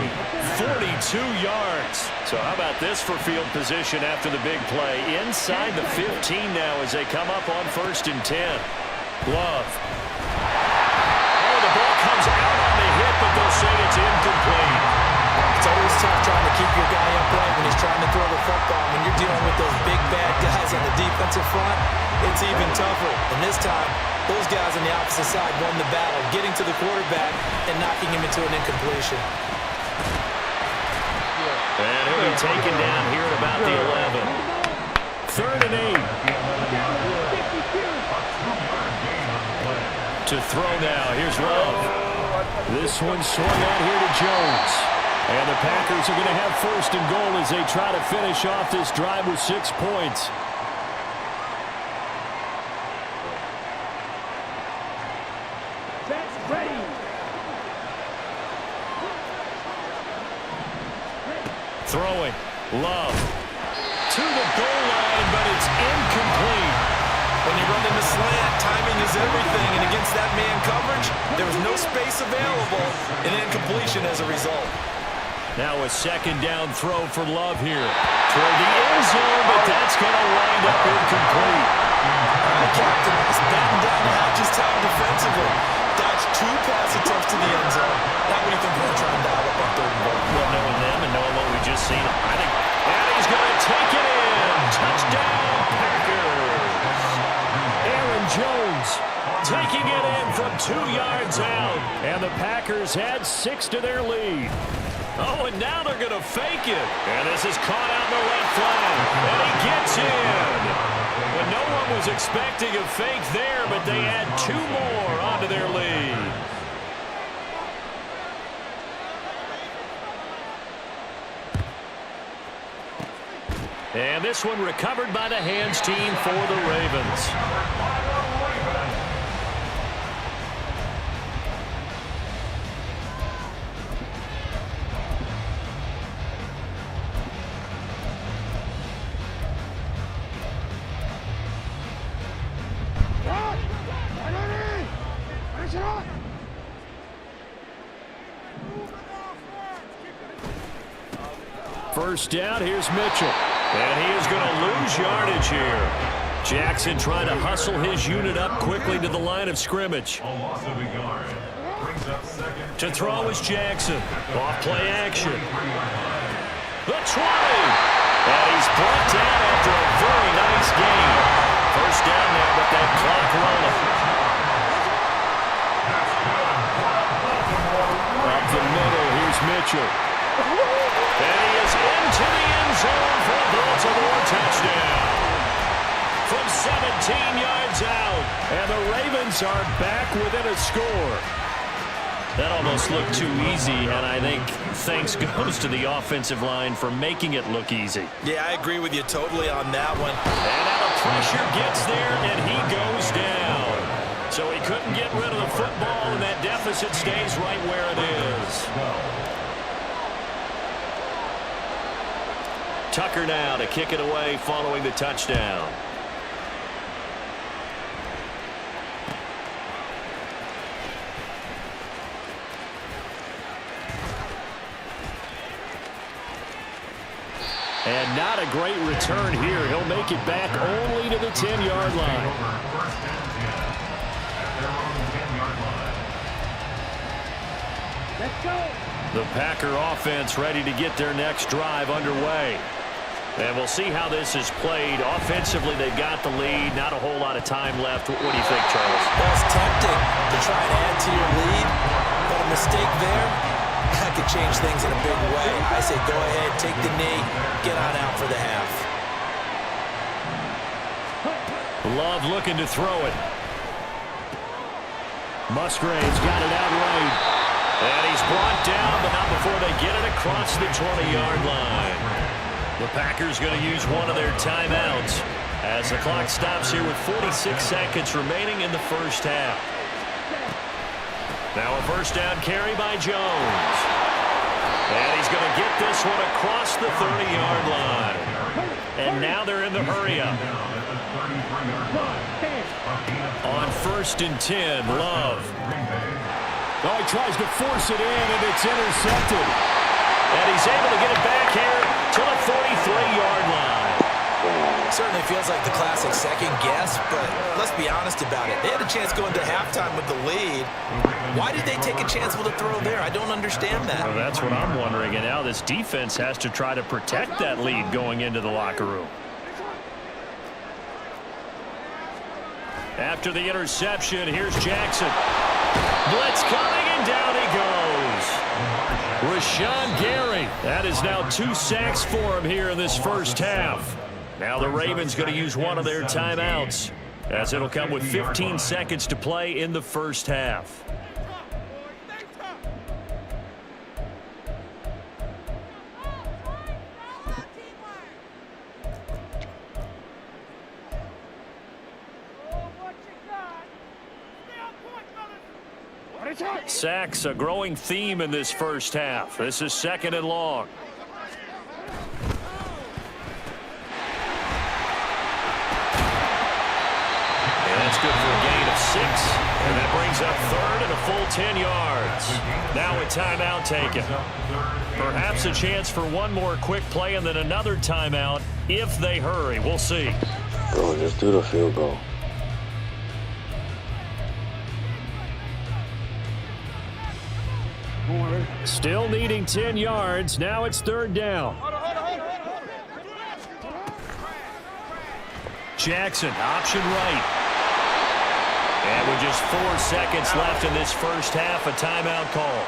42 yards. So how about this for field position after the big play? Inside the 15 now as they come up on 1st and 10. Love. Oh, the ball comes out on the hit, but they'll say it's incomplete. It's always tough trying to keep your guy upright when he's trying to throw the football. When you're dealing with those big, bad guys on the defensive front, it's even tougher. And this time, those guys on the opposite side won the battle, getting to the quarterback and knocking him into an incompletion. And he'll be taken down here at about the 11. 3rd and 8. To throw now. Here's Love. This one swung out here to Jones. And the Packers are going to have 1st and goal as they try to finish off this drive with 6 points. That's ready. Throwing. Love. To the goal line, but it's incomplete. When you run in the slant, timing is everything. And against that man coverage, there was no space available. And incompletion as a result. Now a 2nd down throw for Love here. Toward the end zone, but that's going to wind up incomplete. The captain is batting down the hatches time defensively. Dodged 2 pass attempts to the end zone. Now what do you think they're trying to dial up on 3rd and goal? Well, knowing them and knowing what we just seen, I think, and he's going to take it in. Touchdown, Packers. Aaron Jones taking it in from 2 yards out. And the Packers had 6 to their lead. Oh, and now they're going to fake it. And this is caught out in the left flank. And he gets in. But no one was expecting a fake there, but they add 2 more onto their lead. And this one recovered by the hands team for the Ravens. First down, here's Mitchell. And he is going to lose yardage here. Jackson trying to hustle his unit up quickly to the line of scrimmage. To throw is Jackson. Off play action. The 20. And he's brought down after a very nice game. First down there, but that clock rolling. Up the middle, here's Mitchell. And he is into the end zone for a Baltimore touchdown. From 17 yards out. And the Ravens are back within a score. That almost looked too easy, and I think thanks goes to the offensive line for making it look easy. Yeah, I agree with you totally on that one. And now the pressure gets there, and he goes down. So he couldn't get rid of the football, and that deficit stays right where it is. Tucker now to kick it away following the touchdown. And not a great return here. He'll make it back only to the 10-yard line. Let's go. The Packer offense ready to get their next drive underway. And we'll see how this is played. Offensively, they've got the lead. Not a whole lot of time left. What do you think, Charles? Well, it's tempting to try and add to your lead, but a mistake there, that could change things in a big way. I say go ahead, take the knee, get on out for the half. Love looking to throw it. Musgrave's got it out right. And he's brought down, but not before they get it across the 20-yard line. The Packers going to use one of their timeouts as the clock stops here with 46 seconds remaining in the first half. Now a first down carry by Jones. And he's going to get this one across the 30-yard line. And now they're in the hurry-up. On 1st and 10, Love. Oh, he tries to force it in, and it's intercepted. And he's able to get it back here to the 43-yard line. Certainly feels like the classic second guess, but let's be honest about it. They had a chance going to halftime with the lead. Why did they take a chance with a throw there? I don't understand that. Well, that's what I'm wondering. And now this defense has to try to protect that lead going into the locker room. After the interception, here's Jackson. Blitz coming, and down he goes. Rashawn Gary. That is now 2 sacks for him here in this first half. Now the Ravens going to use one of their timeouts, as it'll come with 15 seconds to play in the first half. Sacks, a growing theme in this first half. This is 2nd and long. And that's good for a gain of 6. And that brings up 3rd and a full 10 yards. Now a timeout taken. Perhaps a chance for one more quick play and then another timeout if they hurry. We'll see. Bro, just do the field goal. Still needing 10 yards. Now it's 3rd down. Jackson, option right. And with just 4 seconds left in this first half, a timeout call.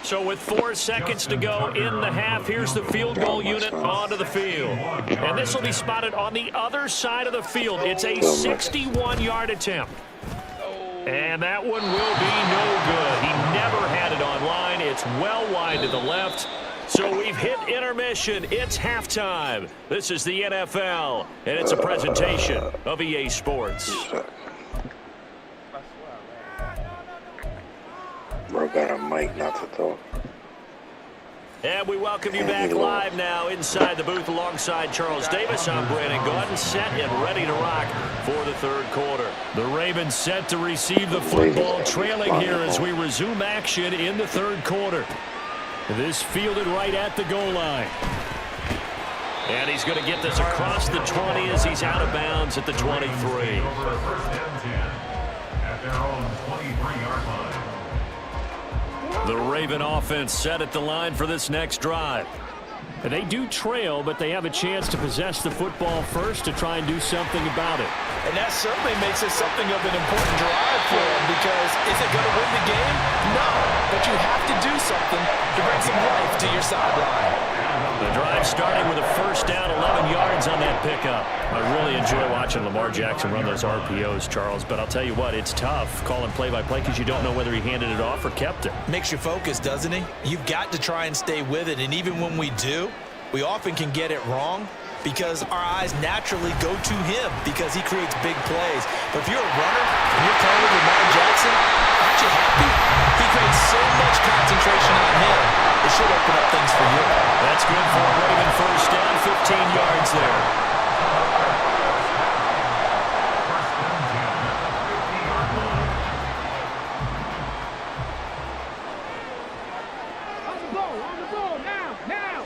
So with 4 seconds to go in the half, here's the field goal unit onto the field. And this will be spotted on the other side of the field. It's a 61-yard attempt. And that one will be no good. He never had it on line. It's well wide to the left. So we've hit intermission. It's halftime. This is the NFL, and it's a presentation of EA Sports. Bro got a mic not to talk. And we welcome you back live now inside the booth alongside Charles Davis. I'm Brandon Gordon, set and ready to rock for the 3rd quarter. The Ravens set to receive the football, trailing here as we resume action in the 3rd quarter. This fielded right at the goal line. And he's going to get this across the 20 as he's out of bounds at the 23. At their own 23-yard line. The Raven offense set at the line for this next drive. They do trail, but they have a chance to possess the football first to try and do something about it. And that certainly makes it something of an important drive for them, because is it going to win the game? No, but you have to do something to bring some life to your sideline. The drive starting with a first down, 11 yards on that pickup. I really enjoy watching Lamar Jackson run those RPOs, Charles, but I'll tell you what, it's tough calling play-by-play because you don't know whether he handed it off or kept it. Makes you focus, doesn't he? You've got to try and stay with it, and even when we do, we often can get it wrong because our eyes naturally go to him because he creates big plays. But if you're a runner and you're playing with Lamar Jackson, aren't you happy? He creates so much concentration on him. It should open up things for you. That's good for a Raven first down, 15 yards there. On the ball, now.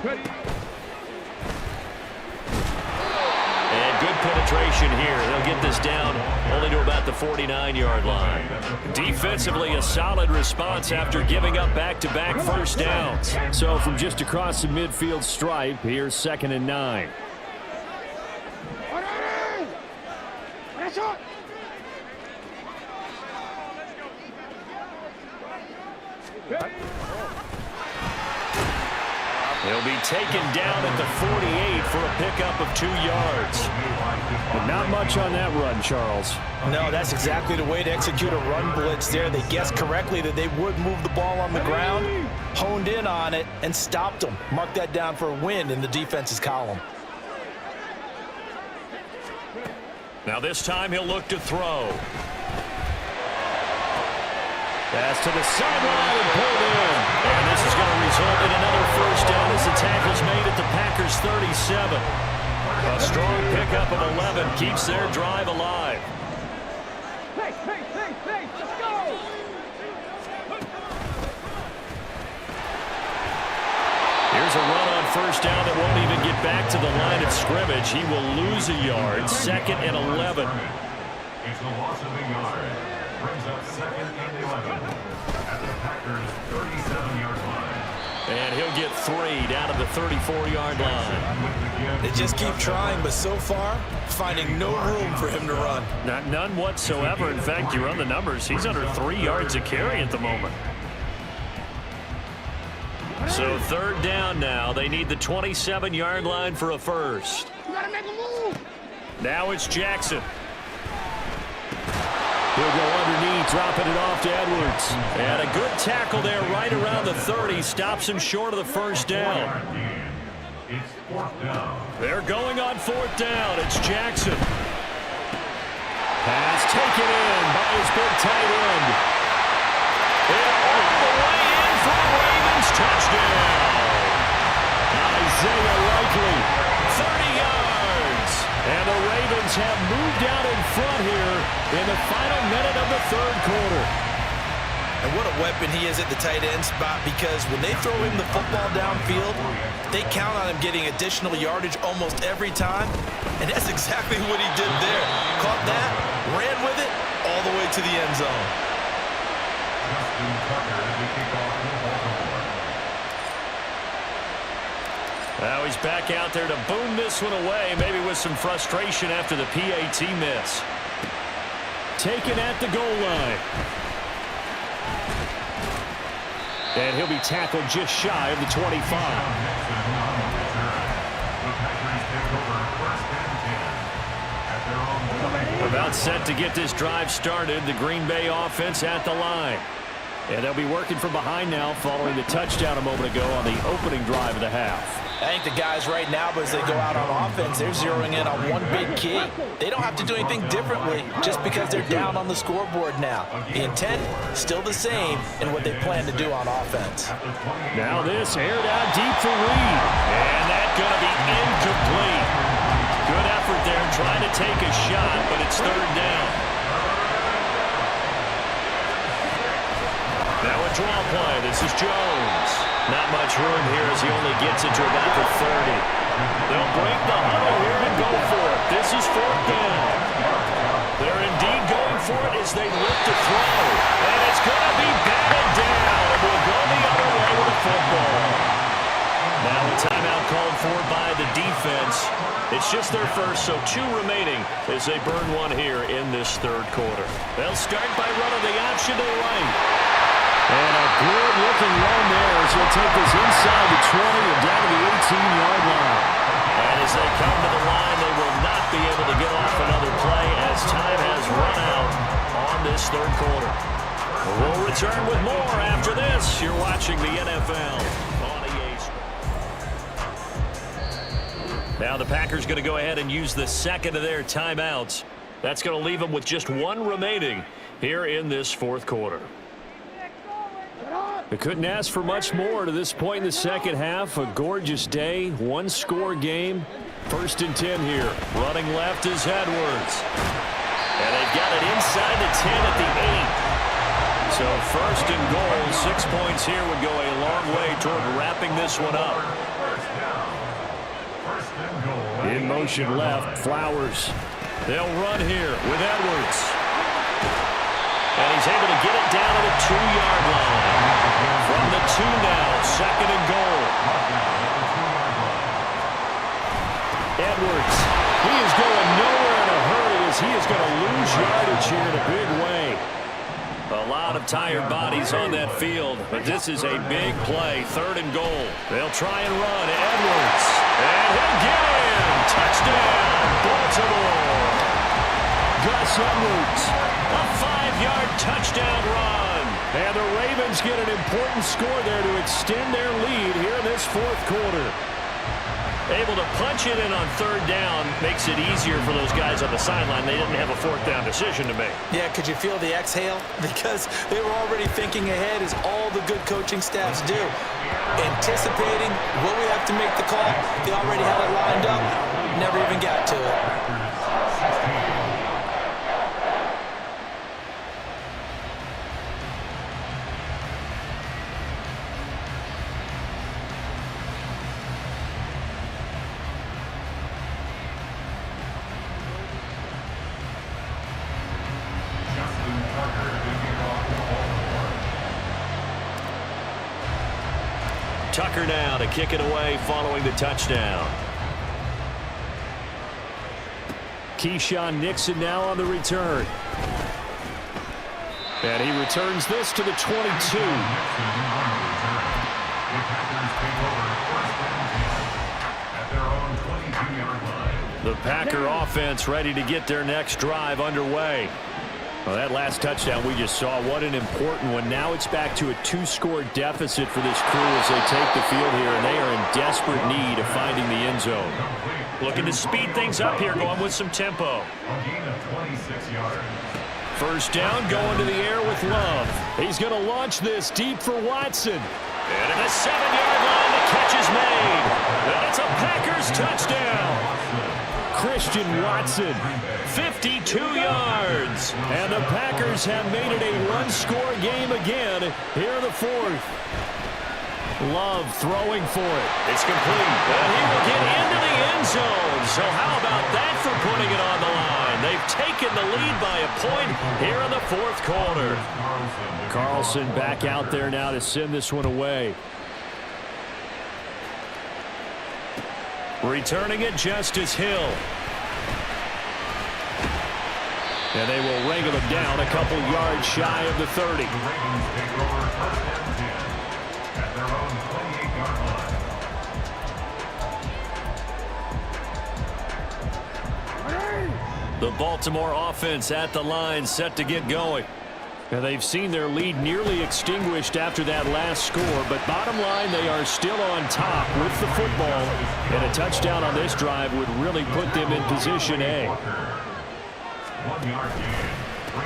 Ready. And good penetration here. They'll get this down only to about the 49-yard line. Defensively, a solid response after giving up back-to-back first downs. So from just across the midfield stripe, here's 2nd and 9. He'll be taken down at the 48 for a pickup of 2 yards. But not much on that run, Charles. No, that's exactly the way to execute a run blitz there. They guessed correctly that they would move the ball on the ground, honed in on it, and stopped them. Mark that down for a win in the defense's column. Now this time he'll look to throw. Pass to the sideline and pulled in. And this is going to result in another first down as the tackle's made at the Packers' 37. A strong pickup of 11 keeps their drive alive. Let's go! Here's a run on first down that won't even get back to the line of scrimmage. He will lose a yard. 2nd and 11. It's a loss of a yard. Brings up 2nd and 11 at the Packers' 37-yard line. And he'll get 3 down to the 34-yard line. They just keep trying, but so far, finding no room for him to run. None whatsoever. In fact, you run the numbers. He's under 3 yards a carry at the moment. So 3rd down now. They need the 27-yard line for a first. You gotta make a move. Now it's Jackson. He'll go underneath, dropping it off to Edwards. And a good tackle there right around the 30. Stops him short of the first down. It's 4th down. They're going on 4th down. It's Jackson. Pass taken in by his big tight end. And all the way in for the Ravens. Touchdown. Isaiah Likely, 30 yards. And the Ravens have moved out in front here in the final minute of the 3rd quarter. And what a weapon he is at the tight end spot, because when they throw him the football downfield, they count on him getting additional yardage almost every time. And that's exactly what he did there. Caught that, ran with it, all the way to the end zone. Now he's back out there to boom this one away, maybe with some frustration after the PAT miss. Taken at the goal line. And he'll be tackled just shy of the 25. About set to get this drive started, the Green Bay offense at the line. And they'll be working from behind now following the touchdown a moment ago on the opening drive of the half. I think the guys right now, as they go out on offense, they're zeroing in on one big key. They don't have to do anything differently just because they're down on the scoreboard now. The intent, still the same in what they plan to do on offense. Now this aired out deep for Reed. And that's going to be incomplete. Good effort there trying to take a shot, but it's 3rd down. Now a draw play. This is Jones. Not much room here as he only gets it to about the 30. They'll break the huddle here and go for it. This is 4th down. They're indeed going for it as they look to throw. And it's going to be batted down. And we'll go the other way with the football. Now a timeout called for by the defense. It's just their first, so 2 remaining as they burn one here in this 3rd quarter. They'll start by running the option to the right. And a good-looking run there as he'll take this inside the 20 and down to the 18-yard line. And as they come to the line, they will not be able to get off another play as time has run out on this 3rd quarter. We'll return with more after this. You're watching the NFL on EA Sports. Now the Packers going to go ahead and use the 2nd of their timeouts. That's going to leave them with just 1 remaining here in this 4th quarter. They couldn't ask for much more to this point in the 2nd half. A gorgeous day, 1-score game. 1st and 10 here. Running left is Edwards. And they've got it inside the 10 at the 8. So 1st and goal, 6 points here would go a long way toward wrapping this one up. In motion left, Flowers. They'll run here with Edwards. And he's able to get it down to the 2-yard line. From the 2 now, 2nd and goal. Edwards, he is going nowhere in a hurry as he is going to lose yardage here in a big way. A lot of tired bodies on that field, but this is a big play, 3rd and goal. They'll try and run. Edwards, and he'll get in. Touchdown, Baltimore. Gus Edwards, a 5-yard touchdown run. And the Ravens get an important score there to extend their lead here in this 4th quarter. Able to punch it in on 3rd down makes it easier for those guys on the sideline. They didn't have a 4th down decision to make. Yeah, could you feel the exhale? Because they were already thinking ahead, as all the good coaching staffs do. Anticipating, will we have to make the call? They already had it lined up. Never even got to it. Tucker now to kick it away following the touchdown. Keyshawn Nixon now on the return. And he returns this to the 22. The Packer offense ready to get their next drive underway. Well, that last touchdown we just saw, what an important one. Now it's back to a 2-score deficit for this crew as they take the field here, and they are in desperate need of finding the end zone. Looking to speed things up here, going with some tempo. First down, going to the air with Love. He's going to launch this deep for Watson. And at the 7-yard line, the catch is made. And it's a Packers touchdown. Christian Watson, 52 yards. And the Packers have made it a 1-score game again here in the 4th. Love throwing for it. It's complete. And he will get into the end zone. So how about that for putting it on the line? They've taken the lead by a point here in the 4th quarter. Carlson back out there now to send this one away. Returning it, Justice Hill. And they will wrangle him down a couple yards shy of the 30. The Baltimore offense at the line, set to get going. And they've seen their lead nearly extinguished after that last score, but bottom line, they are still on top with the football, and a touchdown on this drive would really put them in position A.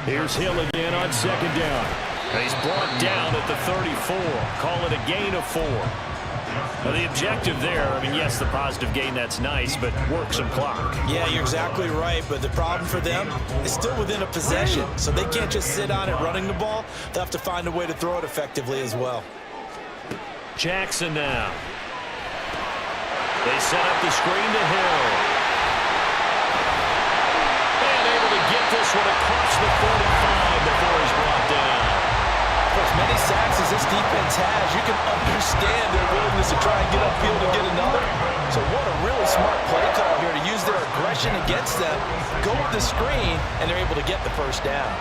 Here's Hill again on 2nd down. And he's brought down at the 34. Call it a gain of 4. Now the objective there, I mean, yes, the positive gain, that's nice, but work some clock. Yeah, you're exactly right, but the problem for them is still within a possession, so they can't just sit on it running the ball. They'll have to find a way to throw it effectively as well. Jackson now. They set up the screen to Hill. And able to get this one across the 45 before he's brought down. For as many sacks as this defense has, you can understand their willingness to try and get upfield and get another. So what a really smart play call here to use their aggression against them, go with the screen, and they're able to get the first down.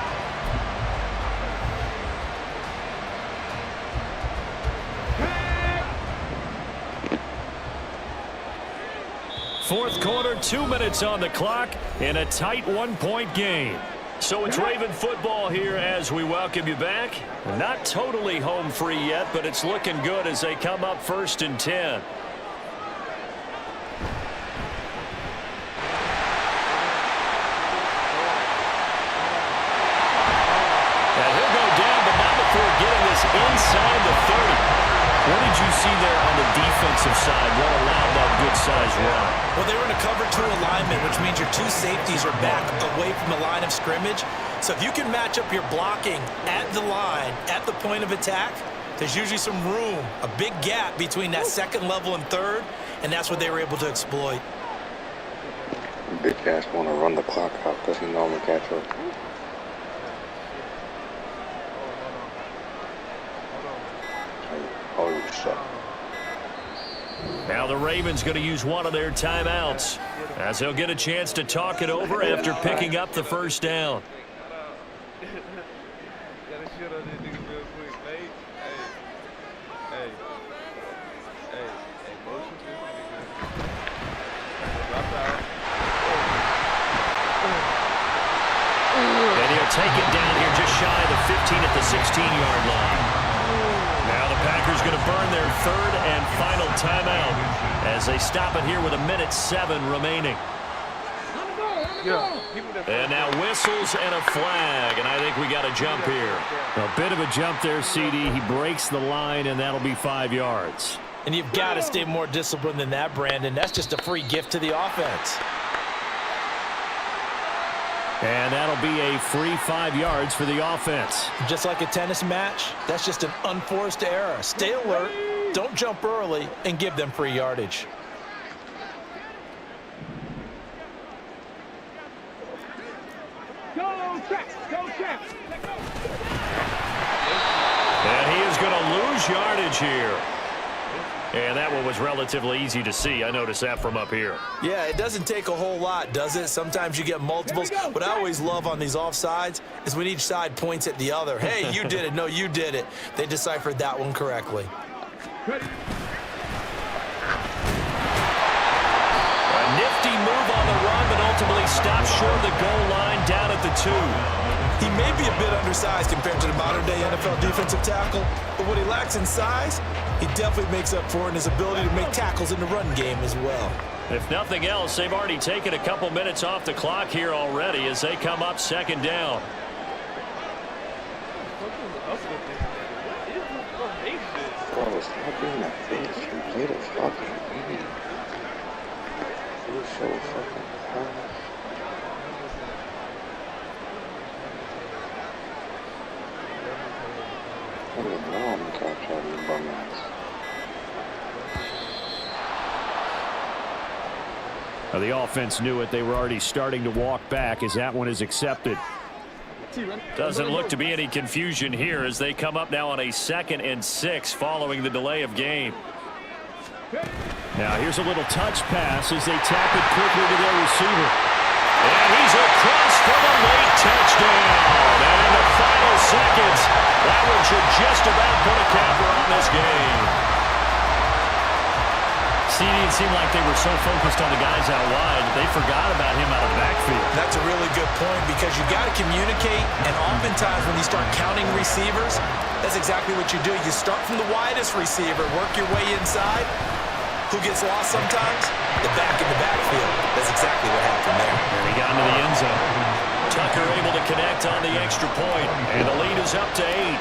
Fourth quarter, 2 minutes on the clock in a tight 1-point game. So it's Raven football here as we welcome you back. Not totally home free yet, but it's looking good as they come up 1st and 10. And he'll go down, but not before getting this inside the 30. What did you see there on the defensive side? What allowed that good-sized run? Well, they were in a cover 2 alignment, which means your 2 safeties are back away from the line of scrimmage. So if you can match up your blocking at the line, at the point of attack, there's usually some room, a big gap between that 2nd level and 3rd, and that's what they were able to exploit. Big ass want to run the clock out because he normally catch up. Oh, you suck. Now the Ravens going to use one of their timeouts as they'll get a chance to talk it over after picking up the first down. shit on this nigga real quick, mate. Hey, motion this nigga. Drop out. And he'll take it down here just shy of the 15 at the 16-yard line. Now the Packers going to burn their third and final timeout as they stop it here with 1:07 remaining. And now whistles and a flag, and I think we got a jump here. A bit of a jump there, CD. He breaks the line, and that'll be 5 yards. And you've got to stay more disciplined than that, Brandon. That's just a free gift to the offense. And that'll be a free 5 yards for the offense. Just like a tennis match, that's just an unforced error. Stay alert, don't jump early, and give them free yardage. And he is going to lose yardage here. And that one was relatively easy to see. I noticed that from up here. Yeah, it doesn't take a whole lot, does it? Sometimes you get multiples. What I always love on these offsides is when each side points at the other. Hey, you did it. No, you did it. They deciphered that one correctly. A nifty move on the run, but ultimately stops short of the goal line down at the 2. He may be a bit undersized compared to the modern-day NFL defensive tackle, but what he lacks in size, he definitely makes up for in his ability to make tackles in the run game as well. If nothing else, they've already taken a couple minutes off the clock here already as they come up second down. Bro, stop being a bitch and play the fucking game. You're so fucking hard. I don't know I'm gonna catch all these bum ass. Now the offense knew it. They were already starting to walk back as that one is accepted. Doesn't look to be any confusion here as they come up now on a 2nd and 6 following the delay of game. Now here's a little touch pass as they tap it quickly to their receiver. And he's across for the late touchdown. And in the final seconds, that one should just about put a capper on this game. CD, it seemed like they were so focused on the guys out wide, they forgot about him out of the backfield. That's a really good point because you got to communicate, and oftentimes when you start counting receivers, that's exactly what you do. You start from the widest receiver, work your way inside. Who gets lost sometimes? The back in the backfield. That's exactly what happened there. And he got into the end zone. Tucker able to connect on the extra point, and the lead is up to 8.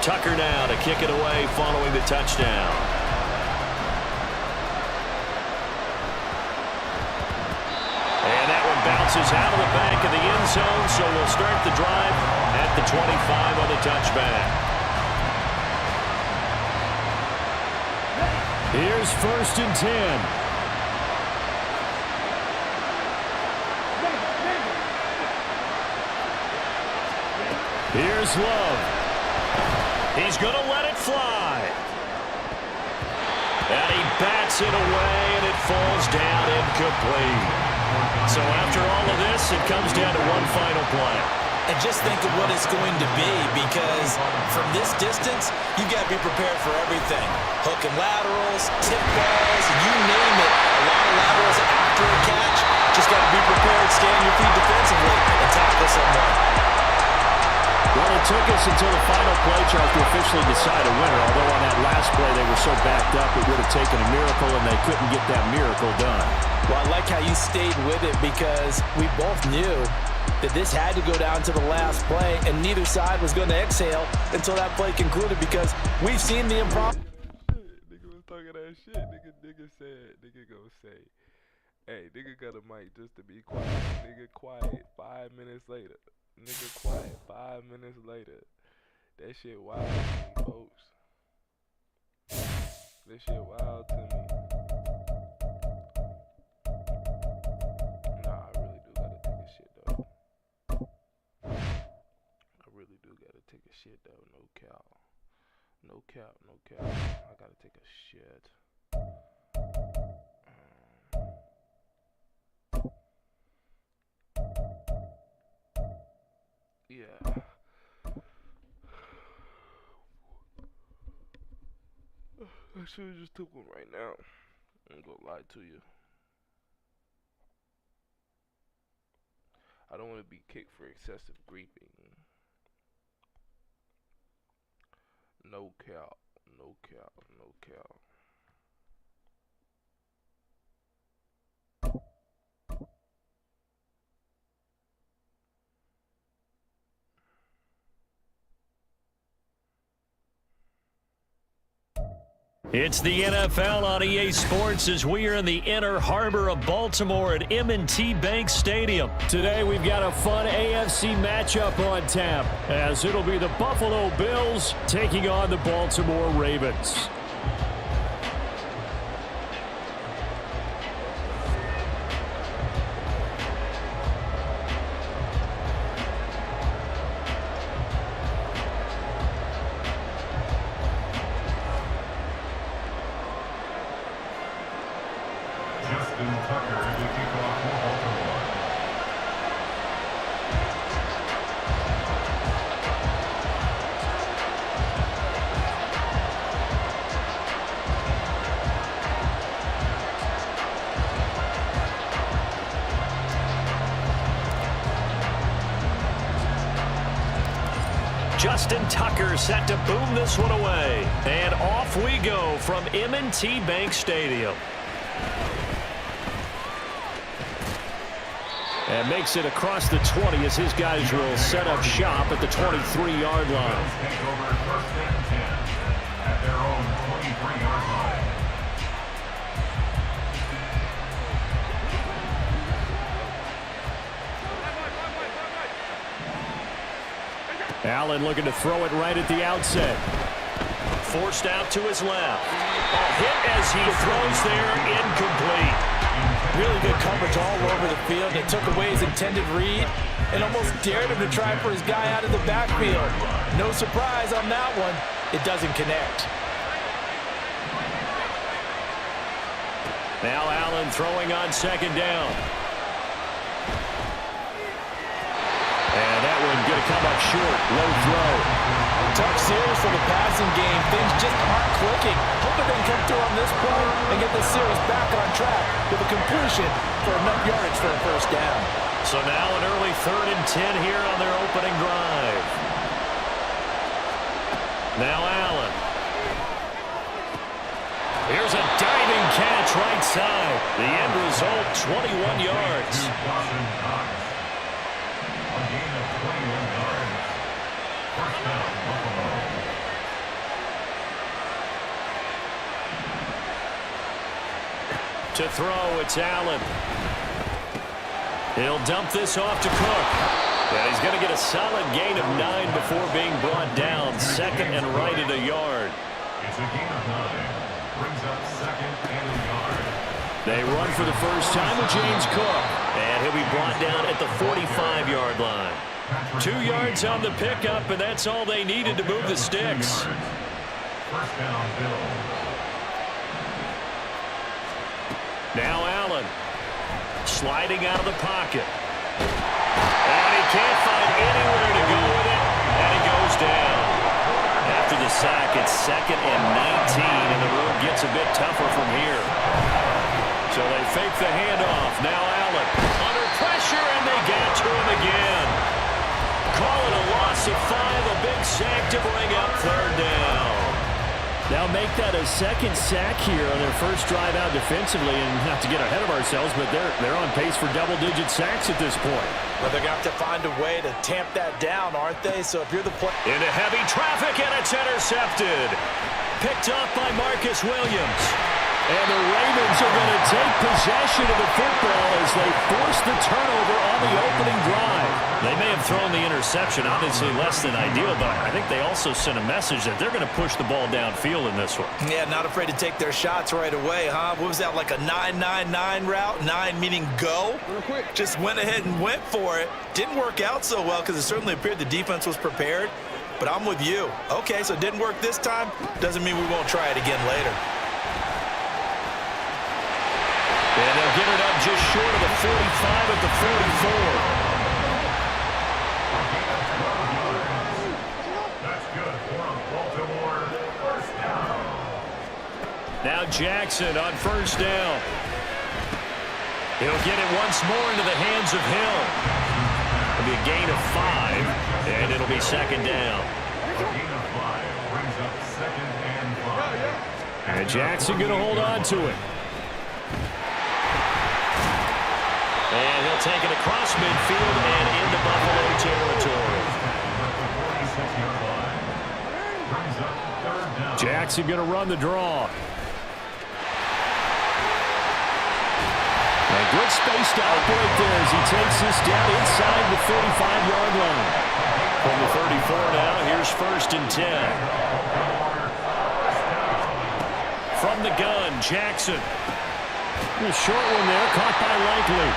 Tucker now to kick it away following the touchdown. And that one bounces out of the back of the end zone, so we'll start the drive at the 25 on the touchback. Here's 1st and 10. Here's Love. He's going to let it fly. And he bats it away, and it falls down incomplete. So after all of this, it comes down to one final play. And just think of what it's going to be because from this distance, you got to be prepared for everything. Hook and laterals, tip balls, you name it. A lot of laterals after a catch. Just got to be prepared, stay on your feet defensively, and tackle someone. Well, it took us until the final play, Charles, to officially decide a winner. Although on that last play they were so backed up, it would have taken a miracle, and they couldn't get that miracle done. Well, I like how you stayed with it because we both knew that this had to go down to the last play, and neither side was going to exhale until that play concluded because we've seen the improv. Nigga was talking that shit. Nigga gonna say, hey, nigga got a mic just to be quiet. Nigga quiet 5 minutes later. Nigga quiet 5 minutes later. That shit wild to me, folks. That shit wild to me. Nah, I really do gotta take a shit though. I really do gotta take a shit though. No cap. No cap, no cap. I gotta take a shit. Yeah. I should have just took one right now. I ain't gonna lie to you. I don't want to be kicked for excessive grieving. No cow, no cow, no cow. It's the NFL on EA Sports as we are in the inner harbor of Baltimore at M&T Bank Stadium. Today we've got a fun AFC matchup on tap as it'll be the Buffalo Bills taking on the Baltimore Ravens. Justin Tucker set to boom this one away. And off we go from M&T Bank Stadium. And makes it across the 20 as his guys will set up shop at the 23-yard line. Take over first and 10 at their own 23-yard line. Allen looking to throw it right at the outset. Forced out to his left. A hit as he throws there, incomplete. Really good coverage all over the field. It took away his intended read and almost dared him to try for his guy out of the backfield. No surprise on that one. It doesn't connect. Now Allen throwing on second down. And that one going to come up short. Low throw. Tough series for the passing game. Things just aren't clicking. Hoping they can come through on this play and get this series back on track with a completion for enough yardage for a first down. So now an early 3rd and 10 here on their opening drive. Now Allen. Here's a diving catch right side. The end result, 21 yards. A gain of 21 yards. First down, Buffalo. To throw, it's Allen. He'll dump this off to Cook. And he's going to get a solid gain of 9 before being brought down. Second and right at a yard. It's a gain of 9. Brings up second and a yard. They run for the first time with James Cook. And he'll be brought down at the 45-yard line. 2 yards on the pickup, and that's all they needed to move the sticks. First down, Bills. Now Allen. Sliding out of the pocket. And he can't find anywhere to go with it. And he goes down. After the sack, it's second and 19, and the road gets a bit tougher from here. So they fake the handoff. Now Allen under pressure, and they get to him again. Call it a loss of 5, a big sack to bring up 3rd down. Now make that a second sack here on their first drive out defensively, and not to get ahead of ourselves, but they're on pace for double-digit sacks at this point. Well, they're going to have to find a way to tamp that down, aren't they? So if you're the player... Into heavy traffic, and it's intercepted. Picked off by Marcus Williams. And the Ravens are going to take possession of the football as they force the turnover on the opening drive. They may have thrown the interception, obviously less than ideal, but I think they also sent a message that they're going to push the ball downfield in this one. Yeah, not afraid to take their shots right away, huh? What was that, like a 9-9-9 route? 9 meaning go? Real quick. Just went ahead and went for it. Didn't work out so well because it certainly appeared the defense was prepared. But I'm with you. Okay, so it didn't work this time. Doesn't mean we won't try it again later. And they'll get it up just short of the 45 at the 44. Jackson on first down. He'll get it once more into the hands of Hill. It'll be a gain of 5, and it'll be second down. A gain of 5 brings up second and 5. And Jackson going to hold on to it. And he'll take it across midfield and into Buffalo territory. Jackson going to run the draw. A good space to operate there as he takes this down inside the 35-yard line. From the 34 now, here's first and 10. From the gun, Jackson. A short one there, caught by Likely.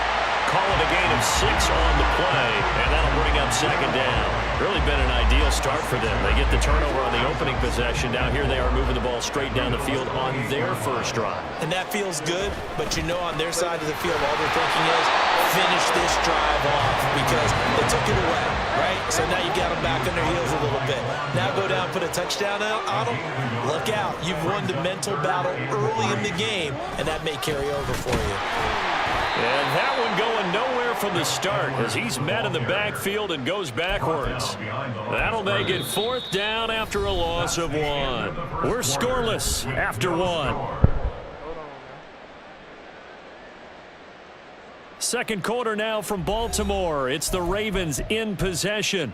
Call it a gain of 6 on the play, and that'll bring up second down. Really been an ideal start for them. They get the turnover on the opening possession. Now here they are moving the ball straight down the field on their first drive. And that feels good, but you know on their side of the field, all they're thinking is finish this drive off because they took it away, right? So now you got them back on their heels a little bit. Now go down, put a touchdown on them. Look out. You've won the mental battle early in the game, and that may carry over for you. And that one going nowhere from the start as he's met in the backfield and goes backwards. That'll make it fourth down after a loss of 1. We're scoreless after 1. Second quarter now from Baltimore. It's the Ravens in possession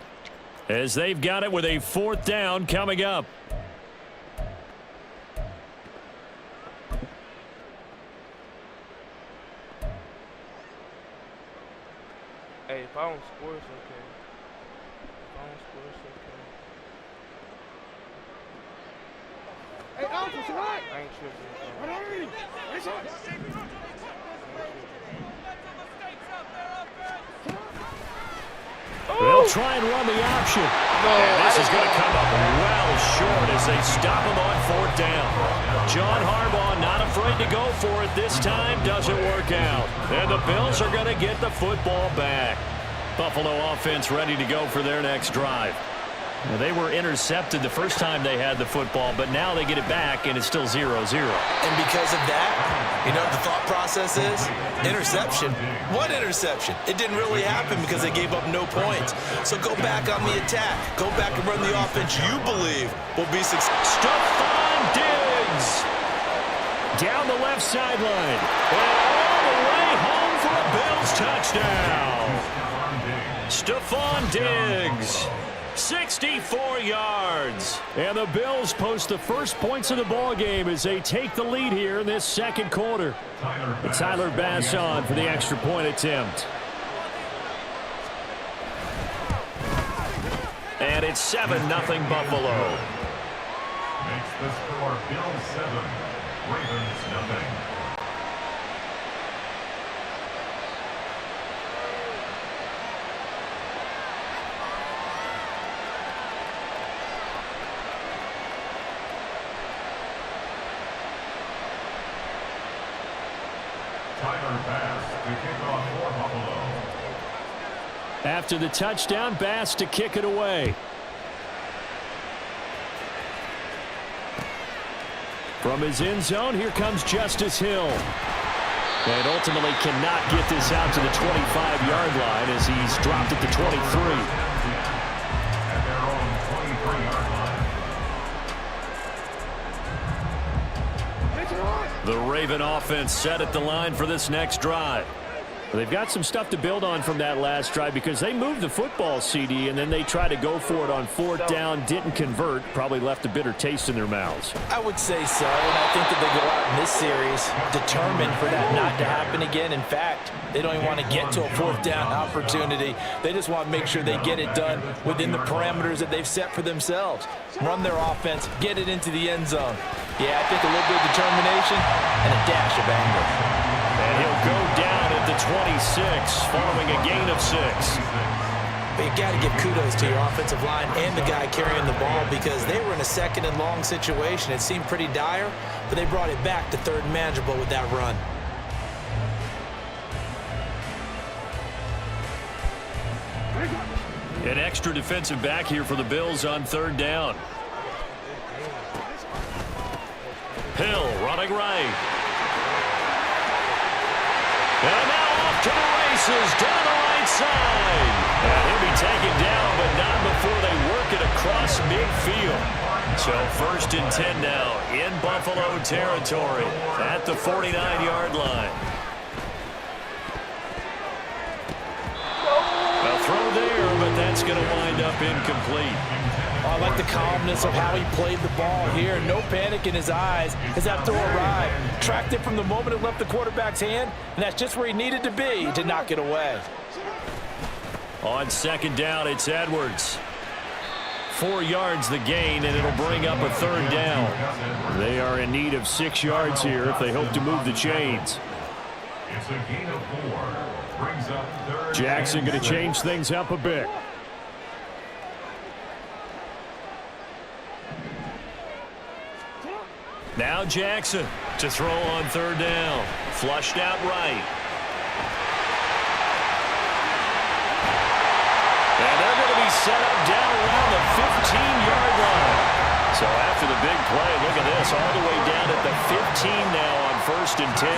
as they've got it with a fourth down coming up. Hey, if I don't score, it's okay. If I don't score, it's okay. Hey, Alpha, it's all right. I ain't tripping. What are you? It's all right. They'll try and run the option. And this is going to come up well short as they stop him on fourth down. John Harbaugh not afraid to go for it this time. Doesn't work out. And the Bills are going to get the football back. Buffalo offense ready to go for their next drive. Now, they were intercepted the first time they had the football, but now they get it back, and it's still 0-0. And because of that, you know what the thought process is? Interception. What interception? It didn't really happen because they gave up no points. So go back on the attack. Go back and run the offense you believe will be successful. Stephon Diggs down the left sideline. And all the way home for a Bills touchdown. Stephon Diggs. 64 yards. And the Bills post the first points of the ball game as they take the lead here in this second quarter. Tyler Bass on for the extra point attempt. And it's 7-0 Buffalo. Makes the score Bills 7, Ravens nothing. After the touchdown, Bass to kick it away. From his end zone, here comes Justice Hill. And ultimately cannot get this out to the 25-yard line as he's dropped at the 23. At their own 23-yard line. The Raven offense set at the line for this next drive. They've got some stuff to build on from that last drive because they moved the football, CD, and then they tried to go for it on fourth down, didn't convert, probably left a bitter taste in their mouths. I would say so, and I think that they go out in this series determined for that not to happen again. In fact, they don't even want to get to a fourth down opportunity. They just want to make sure they get it done within the parameters that they've set for themselves. Run their offense, get it into the end zone. Yeah, I think a little bit of determination and a dash of anger. And he'll go down at the 26 following a gain of 6. But you got to give kudos to your offensive line and the guy carrying the ball because they were in a second and long situation. It seemed pretty dire, but they brought it back to third and manageable with that run. An extra defensive back here for the Bills on third down. Hill running right. And now off to the races down the right side. And he'll be taken down, but not before they work it across midfield. So 1st and 10 now in Buffalo territory at the 49-yard line. A throw there, but that's going to wind up incomplete. I like the calmness of how he played the ball here. No panic in his eyes as that throw arrived. Tracked it from the moment it left the quarterback's hand, and that's just where he needed to be to knock it away. On 2nd down, it's Edwards. 4 yards the gain, and it'll bring up a 3rd down. They are in need of 6 yards here if they hope to move the chains. It's a gain of 4. Brings up 3rd. Jackson going to change things up a bit. Now Jackson to throw on 3rd down. Flushed out right. And they're going to be set up down around the 15-yard line. So after the big play, look at this, all the way down at the 15 now on 1st and 10.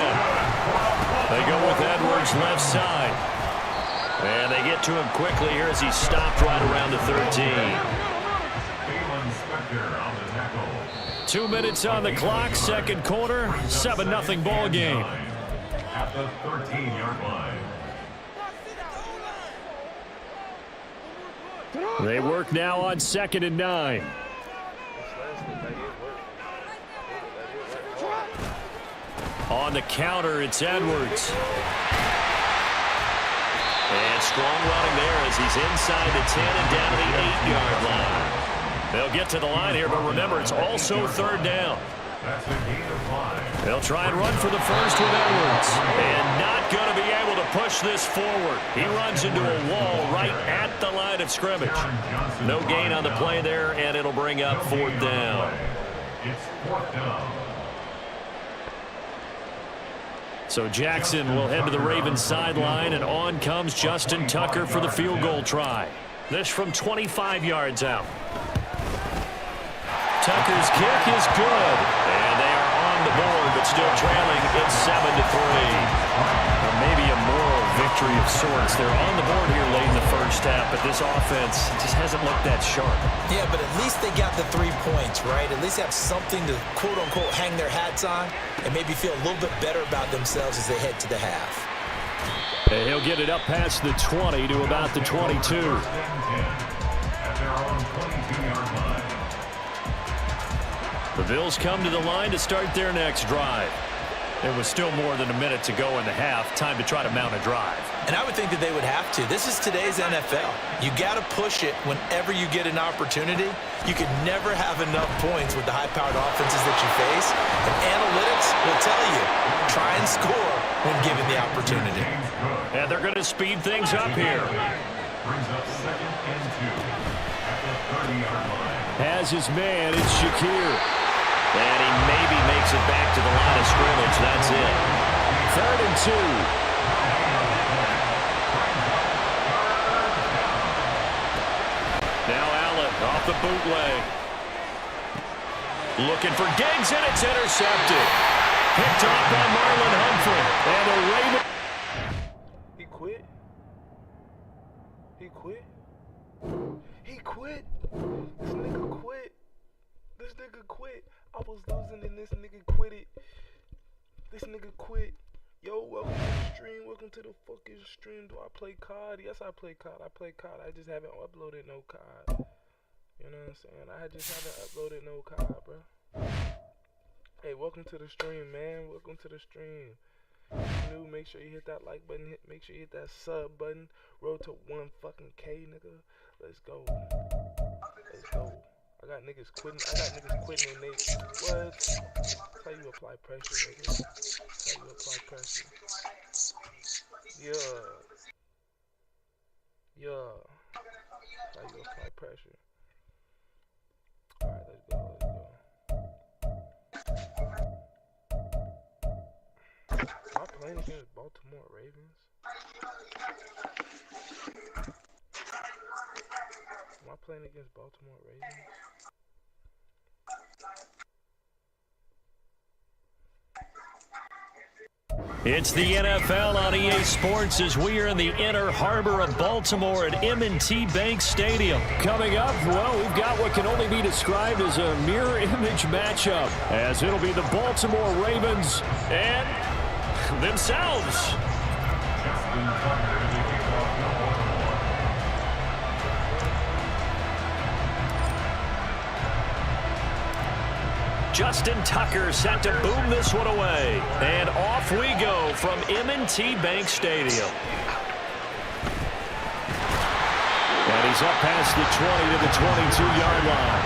They go with Edwards left side. And they get to him quickly here as he stopped right around the 13. 2 minutes on the clock, 2nd quarter, 7-0 ball game. At the 13-yard line. They work now on 2nd and 9. On the counter, it's Edwards. And strong running there as he's inside the 10 and down to the 8-yard line. They'll get to the line here, but remember, it's also 3rd down. That's a gain of 5. They'll try and run for the first with Edwards. And not going to be able to push this forward. He runs into a wall right at the line of scrimmage. No gain on the play there, and it'll bring up 4th down. It's 4th down. So Jackson will head to the Ravens sideline, and on comes Justin Tucker for the field goal try. This from 25 yards out. Tucker's kick is good, and they are on the board, but still trailing. It's 7-3. Or maybe a moral victory of sorts. They're on the board here late in the first half, but this offense just hasn't looked that sharp. Yeah, but at least they got the 3 points, right? At least have something to, quote-unquote, hang their hats on and maybe feel a little bit better about themselves as they head to the half. And he'll get it up past the 20 to about the 22. At their own 22-yard line. The Bills come to the line to start their next drive. There was still more than a minute to go in the half. Time to try to mount a drive. And I would think that they would have to. This is today's NFL. You got to push it whenever you get an opportunity. You could never have enough points with the high-powered offenses that you face. And analytics will tell you, try and score when given the opportunity. And they're going to speed things up here. Brings up 2nd and 2 at the 30-yard line. Has his man, it's Shakir. And he maybe makes it back to the line of scrimmage. That's it. 3rd and 2. Now Allen off the bootleg. Looking for Diggs, and it's intercepted. Picked off by Marlon Humphrey. And the Ravens. He quit? He quit? He quit? This nigga quit. This nigga quit. I was losing and this nigga quit it. This nigga quit. Yo, welcome to the stream. Welcome to the fucking stream. Do I play COD? Yes, I play COD. I play COD. I just haven't uploaded no COD. You know what I'm saying? I just haven't uploaded no COD, bro. Hey, welcome to the stream, man. Welcome to the stream. New, make sure you hit that like button. Make sure you hit that sub button. Road to 1 fucking K, nigga. Let's go. Let's go. I got niggas quitting and they what? That's how you apply pressure, nigga. That's how you apply pressure. Yeah. That's how you apply pressure. Alright, let's go. Am I playing against Baltimore Ravens? Am I playing against Baltimore Ravens? It's the NFL on EA Sports as we are in the inner harbor of Baltimore at M&T Bank Stadium. Coming up, well, we've got what can only be described as a mirror image matchup, as it'll be the Baltimore Ravens and themselves. Justin Tucker set to boom this one away. And off we go from M&T Bank Stadium. And he's up past the 20 to the 22-yard line.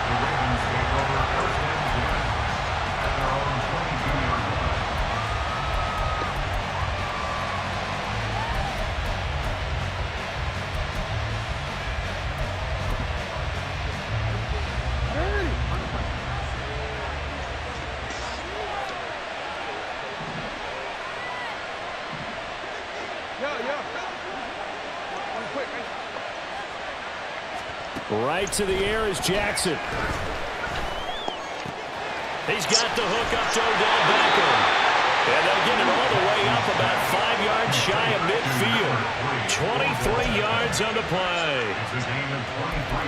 The Ravens take over first and 10 at their own 22-yard line. Right to the air is Jackson. He's got the hook up to Odell Beckham. And they'll get it all the way up about 5 yards shy of midfield. 23 yards on the play.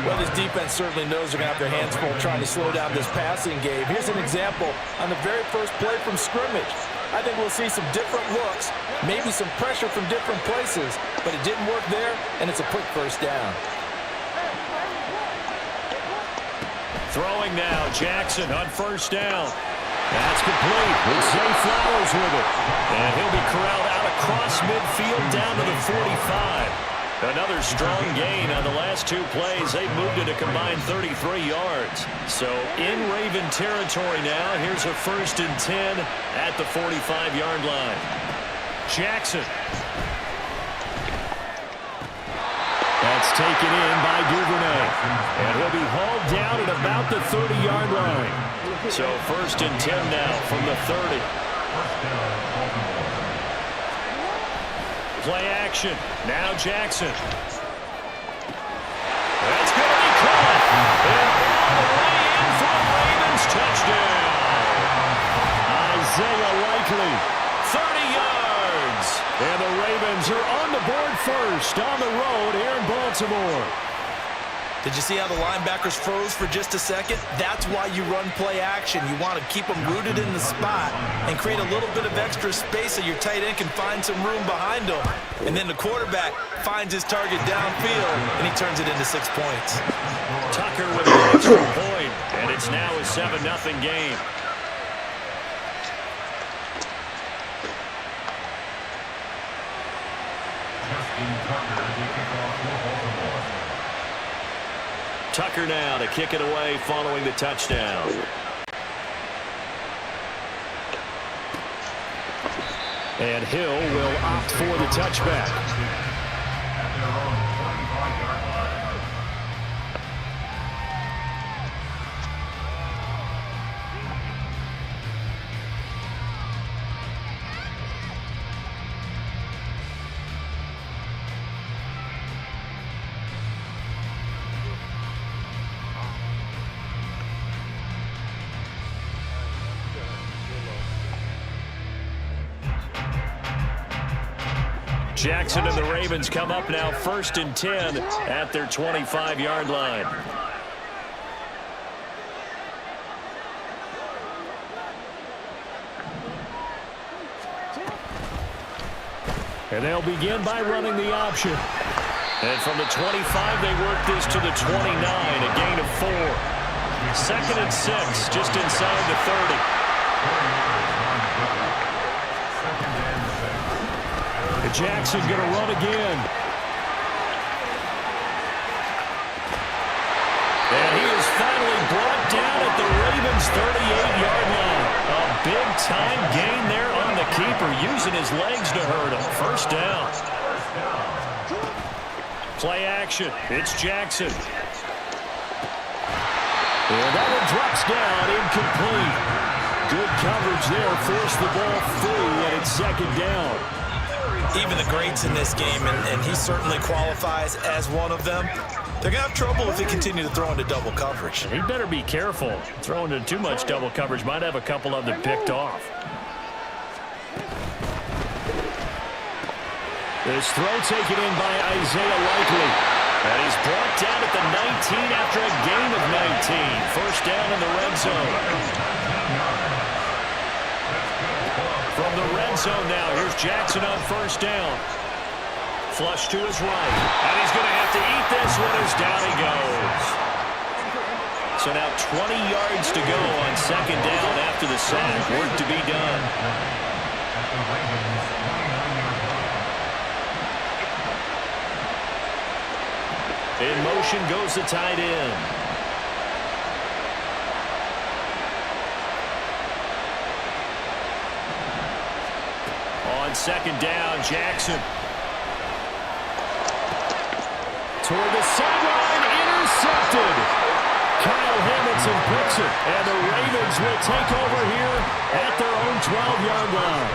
Well, this defense certainly knows they're going to have their hands full trying to slow down this passing game. Here's an example on the very first play from scrimmage. I think we'll see some different looks, maybe some pressure from different places, but it didn't work there, and it's a quick first down. Throwing now, Jackson on first down. That's complete with Zay Flowers with it. And he'll be corralled out across midfield down to the 45. Another strong gain on the last two plays. They've moved it a combined 33 yards. So in Raven territory now. Here's a 1st and 10 at the 45-yard line. Jackson. That's taken in by Givin. And he'll be hauled down at about the 30-yard line. So 1st and 10 now from the 30. Play action. Now Jackson. That's going to be caught. And all the way in for the Ravens touchdown. Isaiah Likely. 30 yards. And the Ravens are on the board first on the road here in Baltimore. Did you see how the linebackers froze for just a second? That's why you run play action. You want to keep them rooted in the spot and create a little bit of extra space so your tight end can find some room behind him. And then the quarterback finds his target downfield, and he turns it into 6 points. Tucker with an extra point, and it's now a 7-0 game. Tucker now to kick it away following the touchdown. And Hill will opt for the touchback. Jackson and the Ravens come up now 1st and 10 at their 25-yard line. And they'll begin by running the option. And from the 25, they work this to the 29, a gain of 4. 2nd and 6, just inside the 30. Jackson going to run again. And he is finally brought down at the Ravens' 38-yard line. A big-time gain there on the keeper, using his legs to hurt him. First down. Play action. It's Jackson. And that one drops down, incomplete. Good coverage there, forced the ball free, and it's 2nd down. Even the greats in this game, and he certainly qualifies as one of them, they're going to have trouble if they continue to throw into double coverage. He better be careful. Throwing into too much double coverage might have a couple of them picked off. This throw taken in by Isaiah Likely. And he's brought down at the 19 after a gain of 19. First down in the red zone. From the red zone now, here's Jackson on first down. Flush to his right. And he's going to have to eat this one as down he goes. So now 20 yards to go on second down after the sack. Work to be done. In motion goes the tight end. On second down, Jackson. Toward the sideline, intercepted. Kyle Hamilton picks it, and the Ravens will take over here at their own 12-yard line.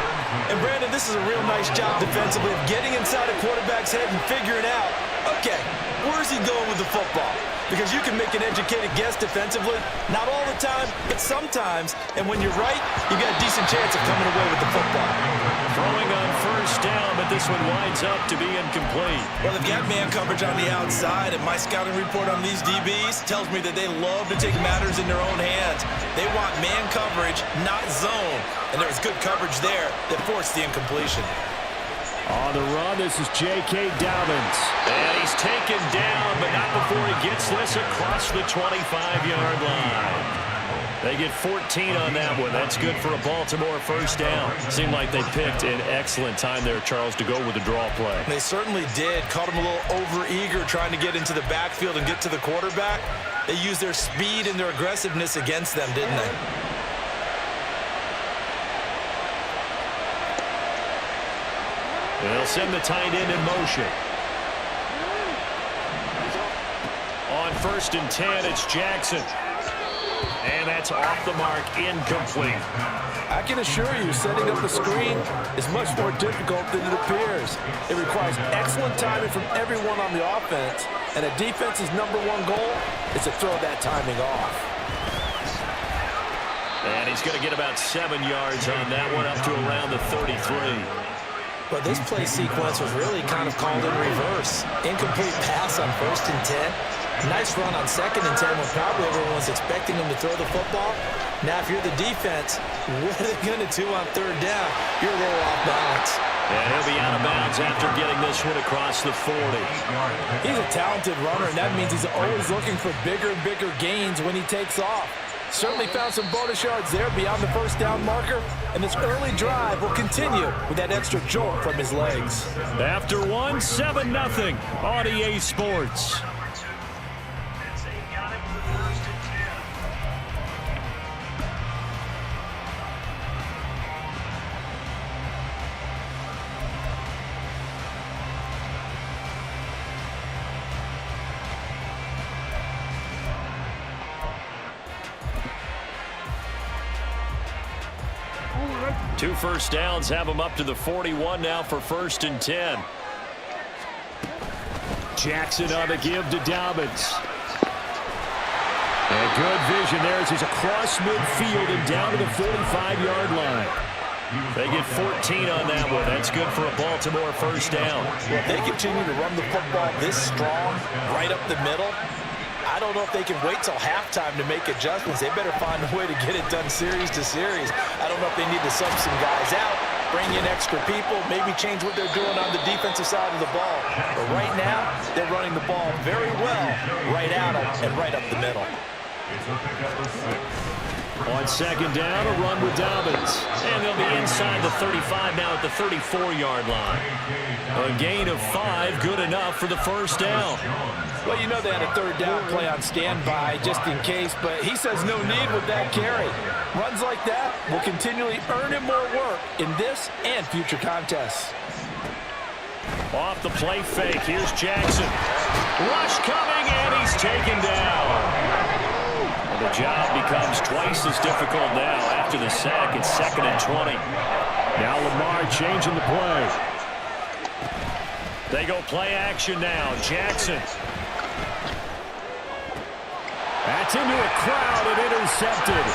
And Brandon, this is a real nice job defensively of getting inside a quarterback's head and figuring out, okay, where's he going with the football? Because you can make an educated guess defensively, not all the time, but sometimes. And when you're right, you got a decent chance of coming away with the football. Throwing on first down, but this one winds up to be incomplete. Well, they've got man coverage on the outside, and my scouting report on these DBs tells me that they love to take matters in their own hands. They want man coverage, not zone. And there was good coverage there that forced the incompletion. On the run, this is J.K. Dobbins. And he's taken down, but not before he gets this across the 25-yard line. They get 14 on that one. That's good for a Baltimore first down. Seemed like they picked an excellent time there, Charles, to go with the draw play. They certainly did. Caught him a little over-eager trying to get into the backfield and get to the quarterback. They used their speed and their aggressiveness against them, didn't they? They'll send the tight end in motion. On first and 10, it's Jackson. And that's off the mark, incomplete. I can assure you, setting up a screen is much more difficult than it appears. It requires excellent timing from everyone on the offense, and a defense's #1 goal is to throw that timing off. And he's going to get about 7 yards on that one, up to around the 33. But this play sequence was really kind of called in reverse. Incomplete pass on first and 10. Nice run on second and 10 when probably everyone was expecting him to throw the football. Now, if you're the defense, what are they going to do on third down? You're a little off balance. And he'll be out of bounds after getting this one across the 40. He's a talented runner, and that means he's always looking for bigger and bigger gains when he takes off. Certainly found some bonus yards there beyond the first down marker, and this early drive will continue with that extra jolt from his legs. After one, 7-0 on EA Sports. Two first downs have him up to the 41 now for first and 10. Jackson on the give to Dobbins. And good vision there as he's across midfield and down to the 45-yard line. They get 14 on that one. That's good for a Baltimore first down. Well, if they continue to run the football this strong, right up the middle, I don't know if they can wait till halftime to make adjustments. They better find a way to get it done series to series. I don't know if they need to sub some guys out, bring in extra people, maybe change what they're doing on the defensive side of the ball. But right now, they're running the ball very well right at them and right up the middle. On second down, a run with Dobbins. And they'll be inside the 35 now at the 34-yard line. A gain of 5, good enough for the first down. Well, you know they had a third down play on standby just in case, but he says no need with that carry. Runs like that will continually earn him more work in this and future contests. Off the play fake, here's Jackson. Rush coming, and he's taken down. The job becomes twice as difficult now after the sack. It's 2nd and 20. Now Lamar changing the play. They go play action now. Jackson. That's into a crowd and intercepted.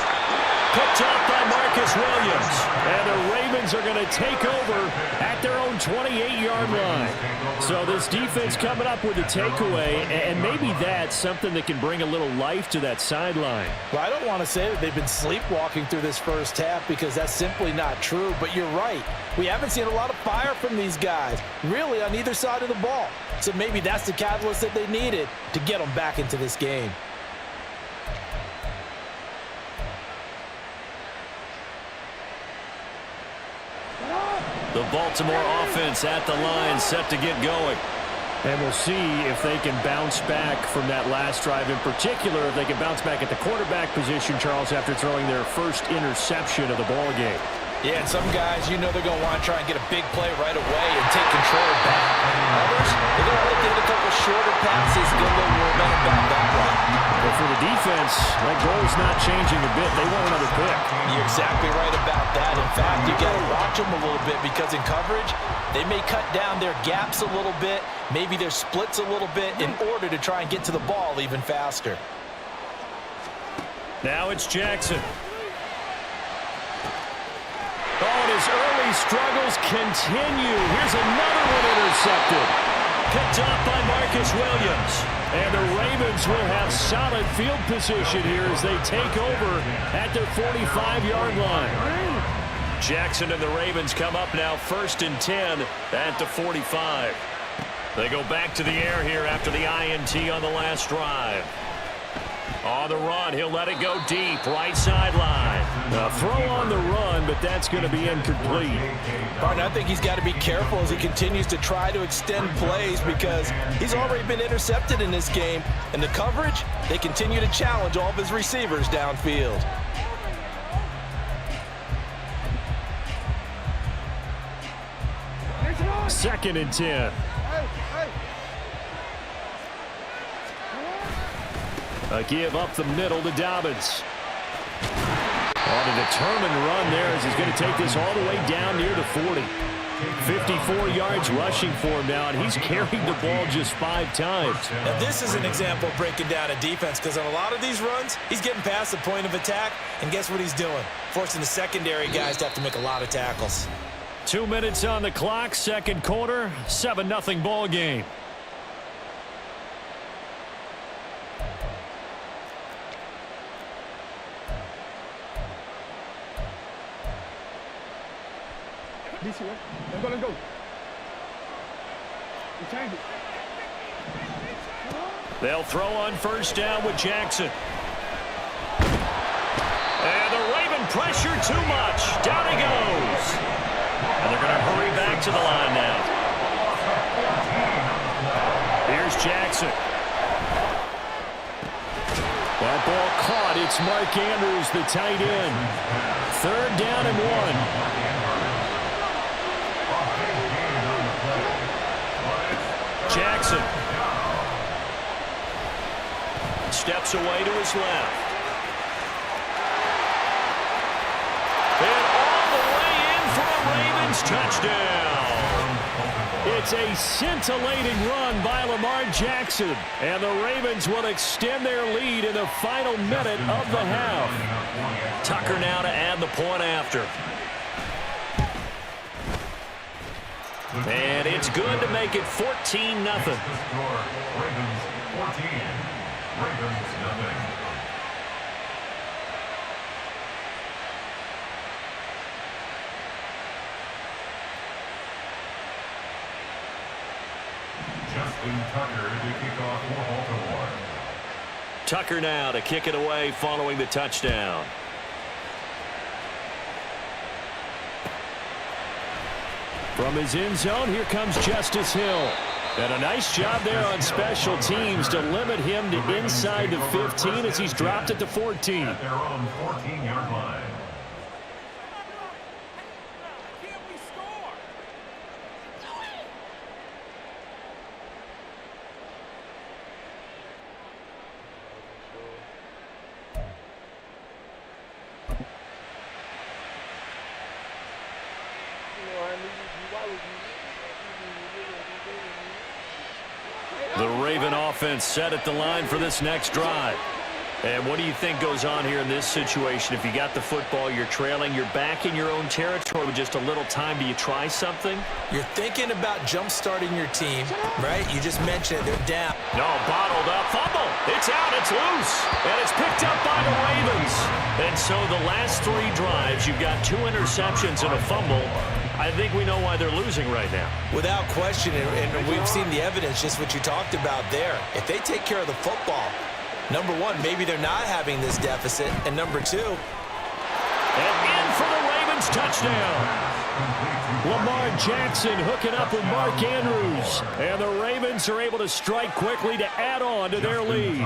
Picked off by Marcus Williams. And the Ravens are going to take over at their own 28-yard line. So this defense coming up with a takeaway, and maybe that's something that can bring a little life to that sideline. Well, I don't want to say that they've been sleepwalking through this first half because that's simply not true, but you're right. We haven't seen a lot of fire from these guys, really, on either side of the ball. So maybe that's the catalyst that they needed to get them back into this game. The Baltimore offense at the line, set to get going. And we'll see if they can bounce back from that last drive. In particular, if they can bounce back at the quarterback position, Charles, after throwing their first interception of the ball game. Yeah, and some guys, you know they're going to want to try and get a big play right away and take control back. Others, they're going to like to hit a couple shorter passes, get a little momentum back that way. But for the defense, that goal's not changing a bit. They want another pick. You're exactly right about that. In fact, you got to watch them a little bit because in coverage, they may cut down their gaps a little bit, maybe their splits a little bit in order to try and get to the ball even faster. Now it's Jackson. Oh, and his early struggles continue. Here's another one intercepted. Picked off by Marcus Williams. And the Ravens will have solid field position here as they take over at their 45-yard line. Jackson and the Ravens come up now 1st and 10 at the 45. They go back to the air here after the INT on the last drive. On the run, he'll let it go deep, right sideline. A throw on the run, but that's going to be incomplete. Martin, I think he's got to be careful as he continues to try to extend plays because he's already been intercepted in this game. And the coverage, they continue to challenge all of his receivers downfield. Second and 10. A give up the middle to Dobbins. On a determined run there as he's going to take this all the way down near the 40. 54 yards rushing for him now, and he's carried the ball just 5 times. Now this is an example of breaking down a defense because on a lot of these runs, he's getting past the point of attack, and guess what he's doing? Forcing the secondary guys to have to make a lot of tackles. 2 minutes on the clock, second quarter, 7-0 ball game. Let's go. We change it. They'll throw on first down with Jackson. And the Raven pressure too much. Down he goes. And they're going to hurry back to the line now. Here's Jackson. That ball caught. It's Mark Andrews, the tight end. 3rd down and 1. Jackson steps away to his left. And all the way in for a Ravens touchdown. It's a scintillating run by Lamar Jackson. And the Ravens will extend their lead in the final minute of the half. Tucker now to add the point after. And it's good to make it 14-0. Ravens 14, Ravens nothing. Justin Tucker to kick off for Baltimore. Tucker now to kick it away following the touchdown. From his end zone, here comes Justice Hill. And a nice job there on special teams to limit him to inside the 15 as he's dropped at the 14. At their own 14-yard line. The Raven offense set at the line for this next drive. And what do you think goes on here in this situation? If you got the football, you're trailing, you're back in your own territory with just a little time. Do you try something? You're thinking about jump-starting your team, right? You just mentioned it. They're down. No, bottled up. Fumble. It's out. It's loose. And it's picked up by the Ravens. And so the last 3 drives, you've got 2 interceptions and a fumble. I think we know why they're losing right now. Without question, and we've seen the evidence, just what you talked about there. If they take care of the football, number one, maybe they're not having this deficit. And number 2. And in for the Ravens touchdown. Lamar Jackson hooking up with Mark Andrews. And the Ravens are able to strike quickly to add on to their lead.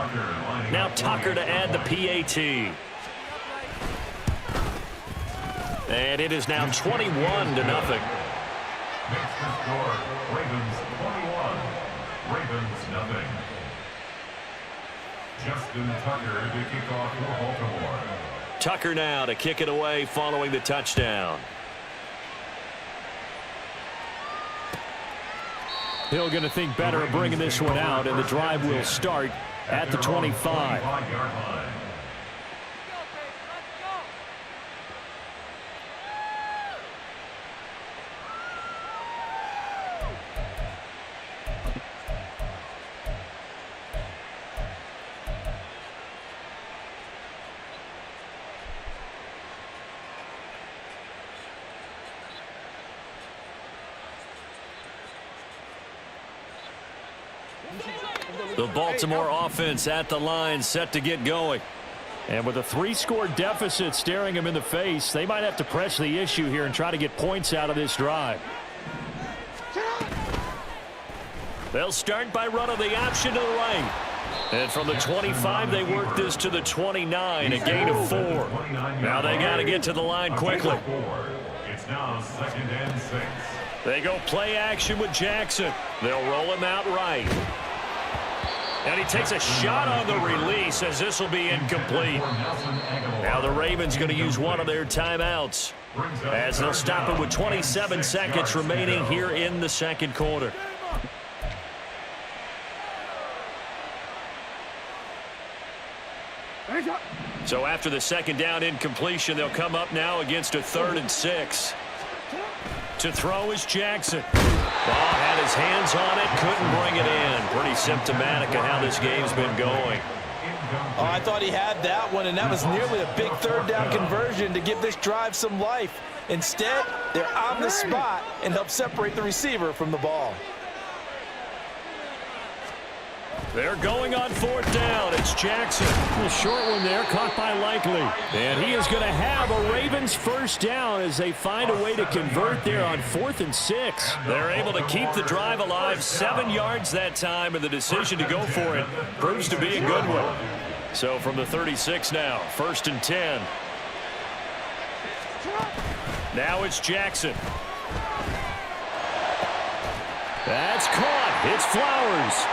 Now Tucker to add the PAT. And it is now 21-0. Next to score, Ravens 21, Ravens nothing. Justin Tucker to kick off for Baltimore. Tucker now to kick it away following the touchdown. Hill going to think better of bringing this one out, and the drive will start at the 25. The Baltimore offense at the line, set to get going. And with a 3-score deficit staring them in the face, they might have to press the issue here and try to get points out of this drive. They'll start by running the option to the right. And from the 25, they work this to the 29, a gain of 4. Now they got to get to the line quickly. It's now 2nd and 6. They go play action with Jackson. They'll roll him out right. And he takes a shot on the release as this will be incomplete. Now the Ravens going to use one of their timeouts as they'll stop it with 27 seconds remaining here in the second quarter. So after the second down incompletion, they'll come up now against a 3rd and 6. To throw is Jackson. Ball had his hands on it, couldn't bring it in. Pretty symptomatic of how this game's been going. Oh, I thought he had that one, and that was nearly a big 3rd down conversion to give this drive some life. Instead, they're on the spot and help separate the receiver from the ball. They're going on 4th down. It's Jackson. A short one there, caught by Likely. And he is going to have a Ravens first down as they find a way to convert there on 4th and 6. They're able to keep the drive alive, 7 yards that time, and the decision to go for it proves to be a good one. So from the 36 now, 1st and 10. Now it's Jackson. That's caught. It's Flowers.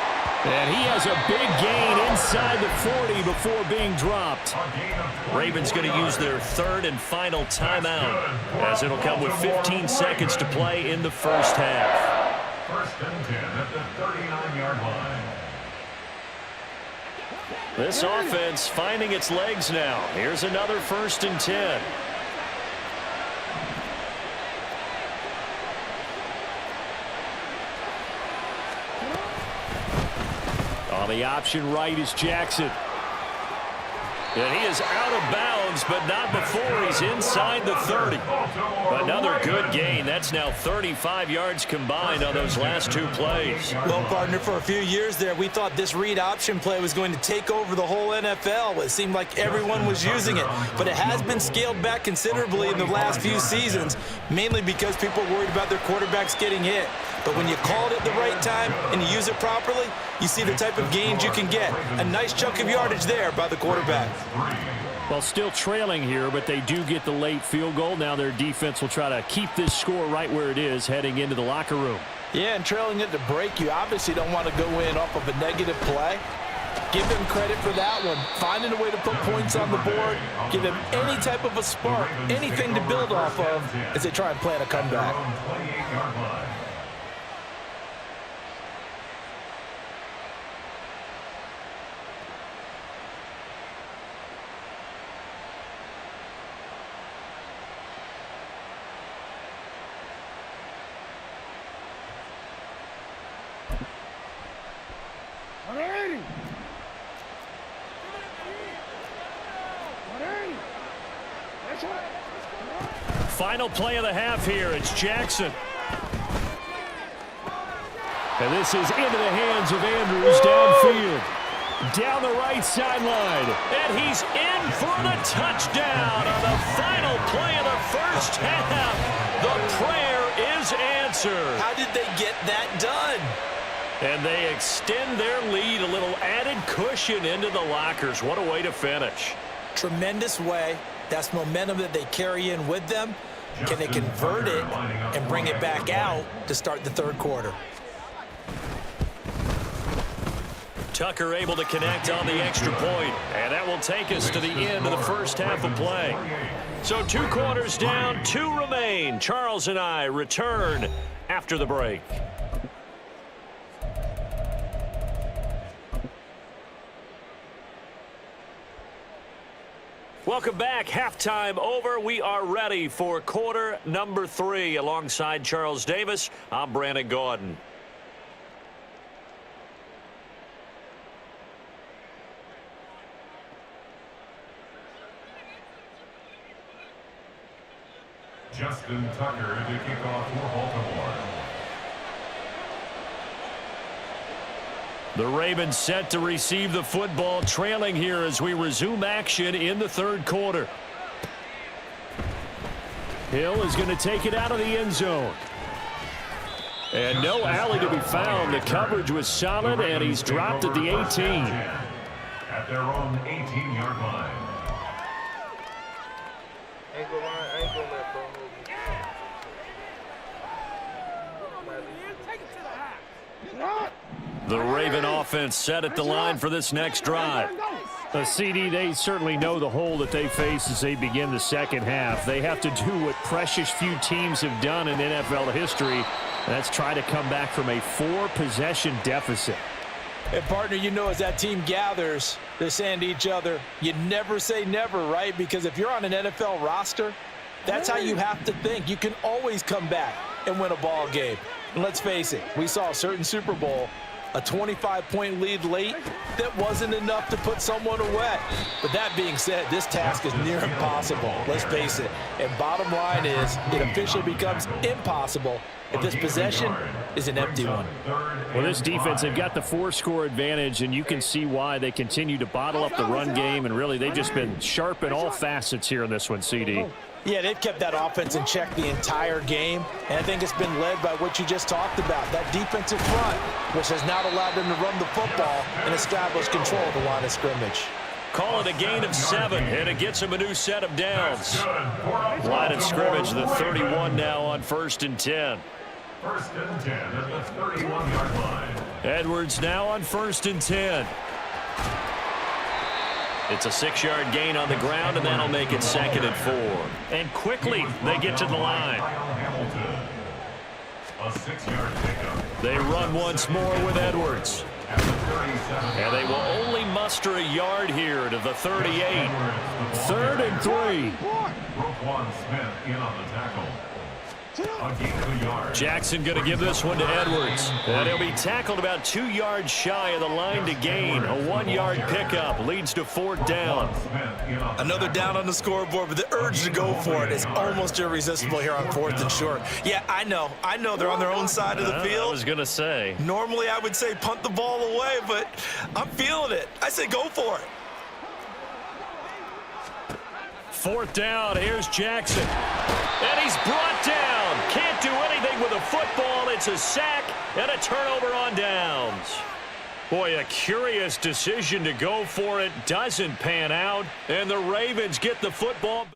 And he has a big gain inside the 40 before being dropped. Ravens going to use their 3rd and final timeout as it'll come with 15 seconds to play in the first half. 1st and 10 at the 39-yard line. This offense finding its legs now. Here's another 1st and 10. On the option right is Jackson. And he is out of bounds, but not before he's inside the 30. Another good gain. That's now 35 yards combined on those last 2 plays. Well, partner, for a few years there, we thought this read option play was going to take over the whole NFL. It seemed like everyone was using it, but it has been scaled back considerably in the last few seasons, mainly because people are worried about their quarterbacks getting hit. But when you call it at the right time and you use it properly, you see the type of gains you can get. A nice chunk of yardage there by the quarterback. Well, still trailing here, but they do get the late field goal. Now their defense will try to keep this score right where it is heading into the locker room. Yeah, and trailing it to break, you obviously don't want to go in off of a negative play. Give them credit for that one. Finding a way to put points on the board, give them any type of a spark, anything to build off of as they try and plan a comeback. Final play of the half here. It's Jackson. And this is into the hands of Andrews downfield. Down the right sideline. And he's in for the touchdown on the final play of the first half. The prayer is answered. How did they get that done? And they extend their lead, a little added cushion into the lockers. What a way to finish. Tremendous way. That's momentum that they carry in with them. Can they convert it and bring it back out to start the third quarter? Tucker able to connect on the extra point, and that will take us to the end of the first half of play. So 2 quarters down, 2 remain. Charles and I return after the break. Welcome back. Halftime over. We are ready for quarter number 3. Alongside Charles Davis, I'm Brandon Gordon. Justin Tucker to kick off for Baltimore. The Ravens set to receive the football, trailing here as we resume action in the third quarter. Hill is going to take it out of the end zone. And no alley to be found. The coverage was solid, and he's dropped at the 18. At their own 18-yard line. Ain't gonna lie, I ain't gonna let bro hold me. The Raven offense set at the line for this next drive. CD, they certainly know the hole that they face as they begin the second half. They have to do what precious few teams have done in NFL history. That's try to come back from a 4-possession deficit. And, partner, you know, as that team gathers, they're saying to each other, you never say never, right? Because if you're on an NFL roster, that's how you have to think. You can always come back and win a ball game. And let's face it, we saw a certain Super Bowl, a 25-point lead late that wasn't enough to put someone away. But that being said, this task is near impossible. Let's face it. And bottom line is, it officially becomes impossible if this possession is an empty one. Well, this defense, they've got the 4-score advantage, and you can see why they continue to bottle up the run game, and really they've just been sharp in all facets here in this one, CD. Yeah, they've kept that offense in check the entire game, and I think it's been led by what you just talked about, that defensive front, which has not allowed them to run the football and establish control of the line of scrimmage. Call it a gain of 7, and it gets them a new set of downs. Line of scrimmage, the 31 now on 1st and 10. 1st and 10 at the 31-yard line. Edwards now on 1st and 10. It's a 6-yard gain on the ground, and that'll make it 2nd and 4. And quickly, they get to the line. A 6-yard pickup. They run once more with Edwards. At the 37. And they will only muster a yard here to the 38. 3rd and 3. Roquan Smith in on the tackle. A gain of a yard. Jackson going to give this one to Edwards. And he'll be tackled about 2 yards shy of the line to gain. A 1-yard pickup leads to 4th down. Another down on the scoreboard, but the urge to go for it is almost irresistible here on 4th and short. Yeah, I know they're on their own side of the field. I was going to say. Normally I would say punt the ball away, but I'm feeling it. I say go for it. 4th down, here's Jackson. And he's brought down. Can't do anything with a football. It's a sack and a turnover on downs. Boy, a curious decision to go for it. Doesn't pan out. And the Ravens get the football.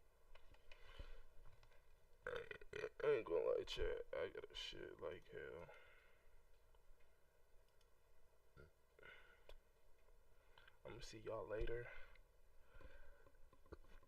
I ain't gonna lie, chat. I got a shit like hell. I'm gonna see y'all later.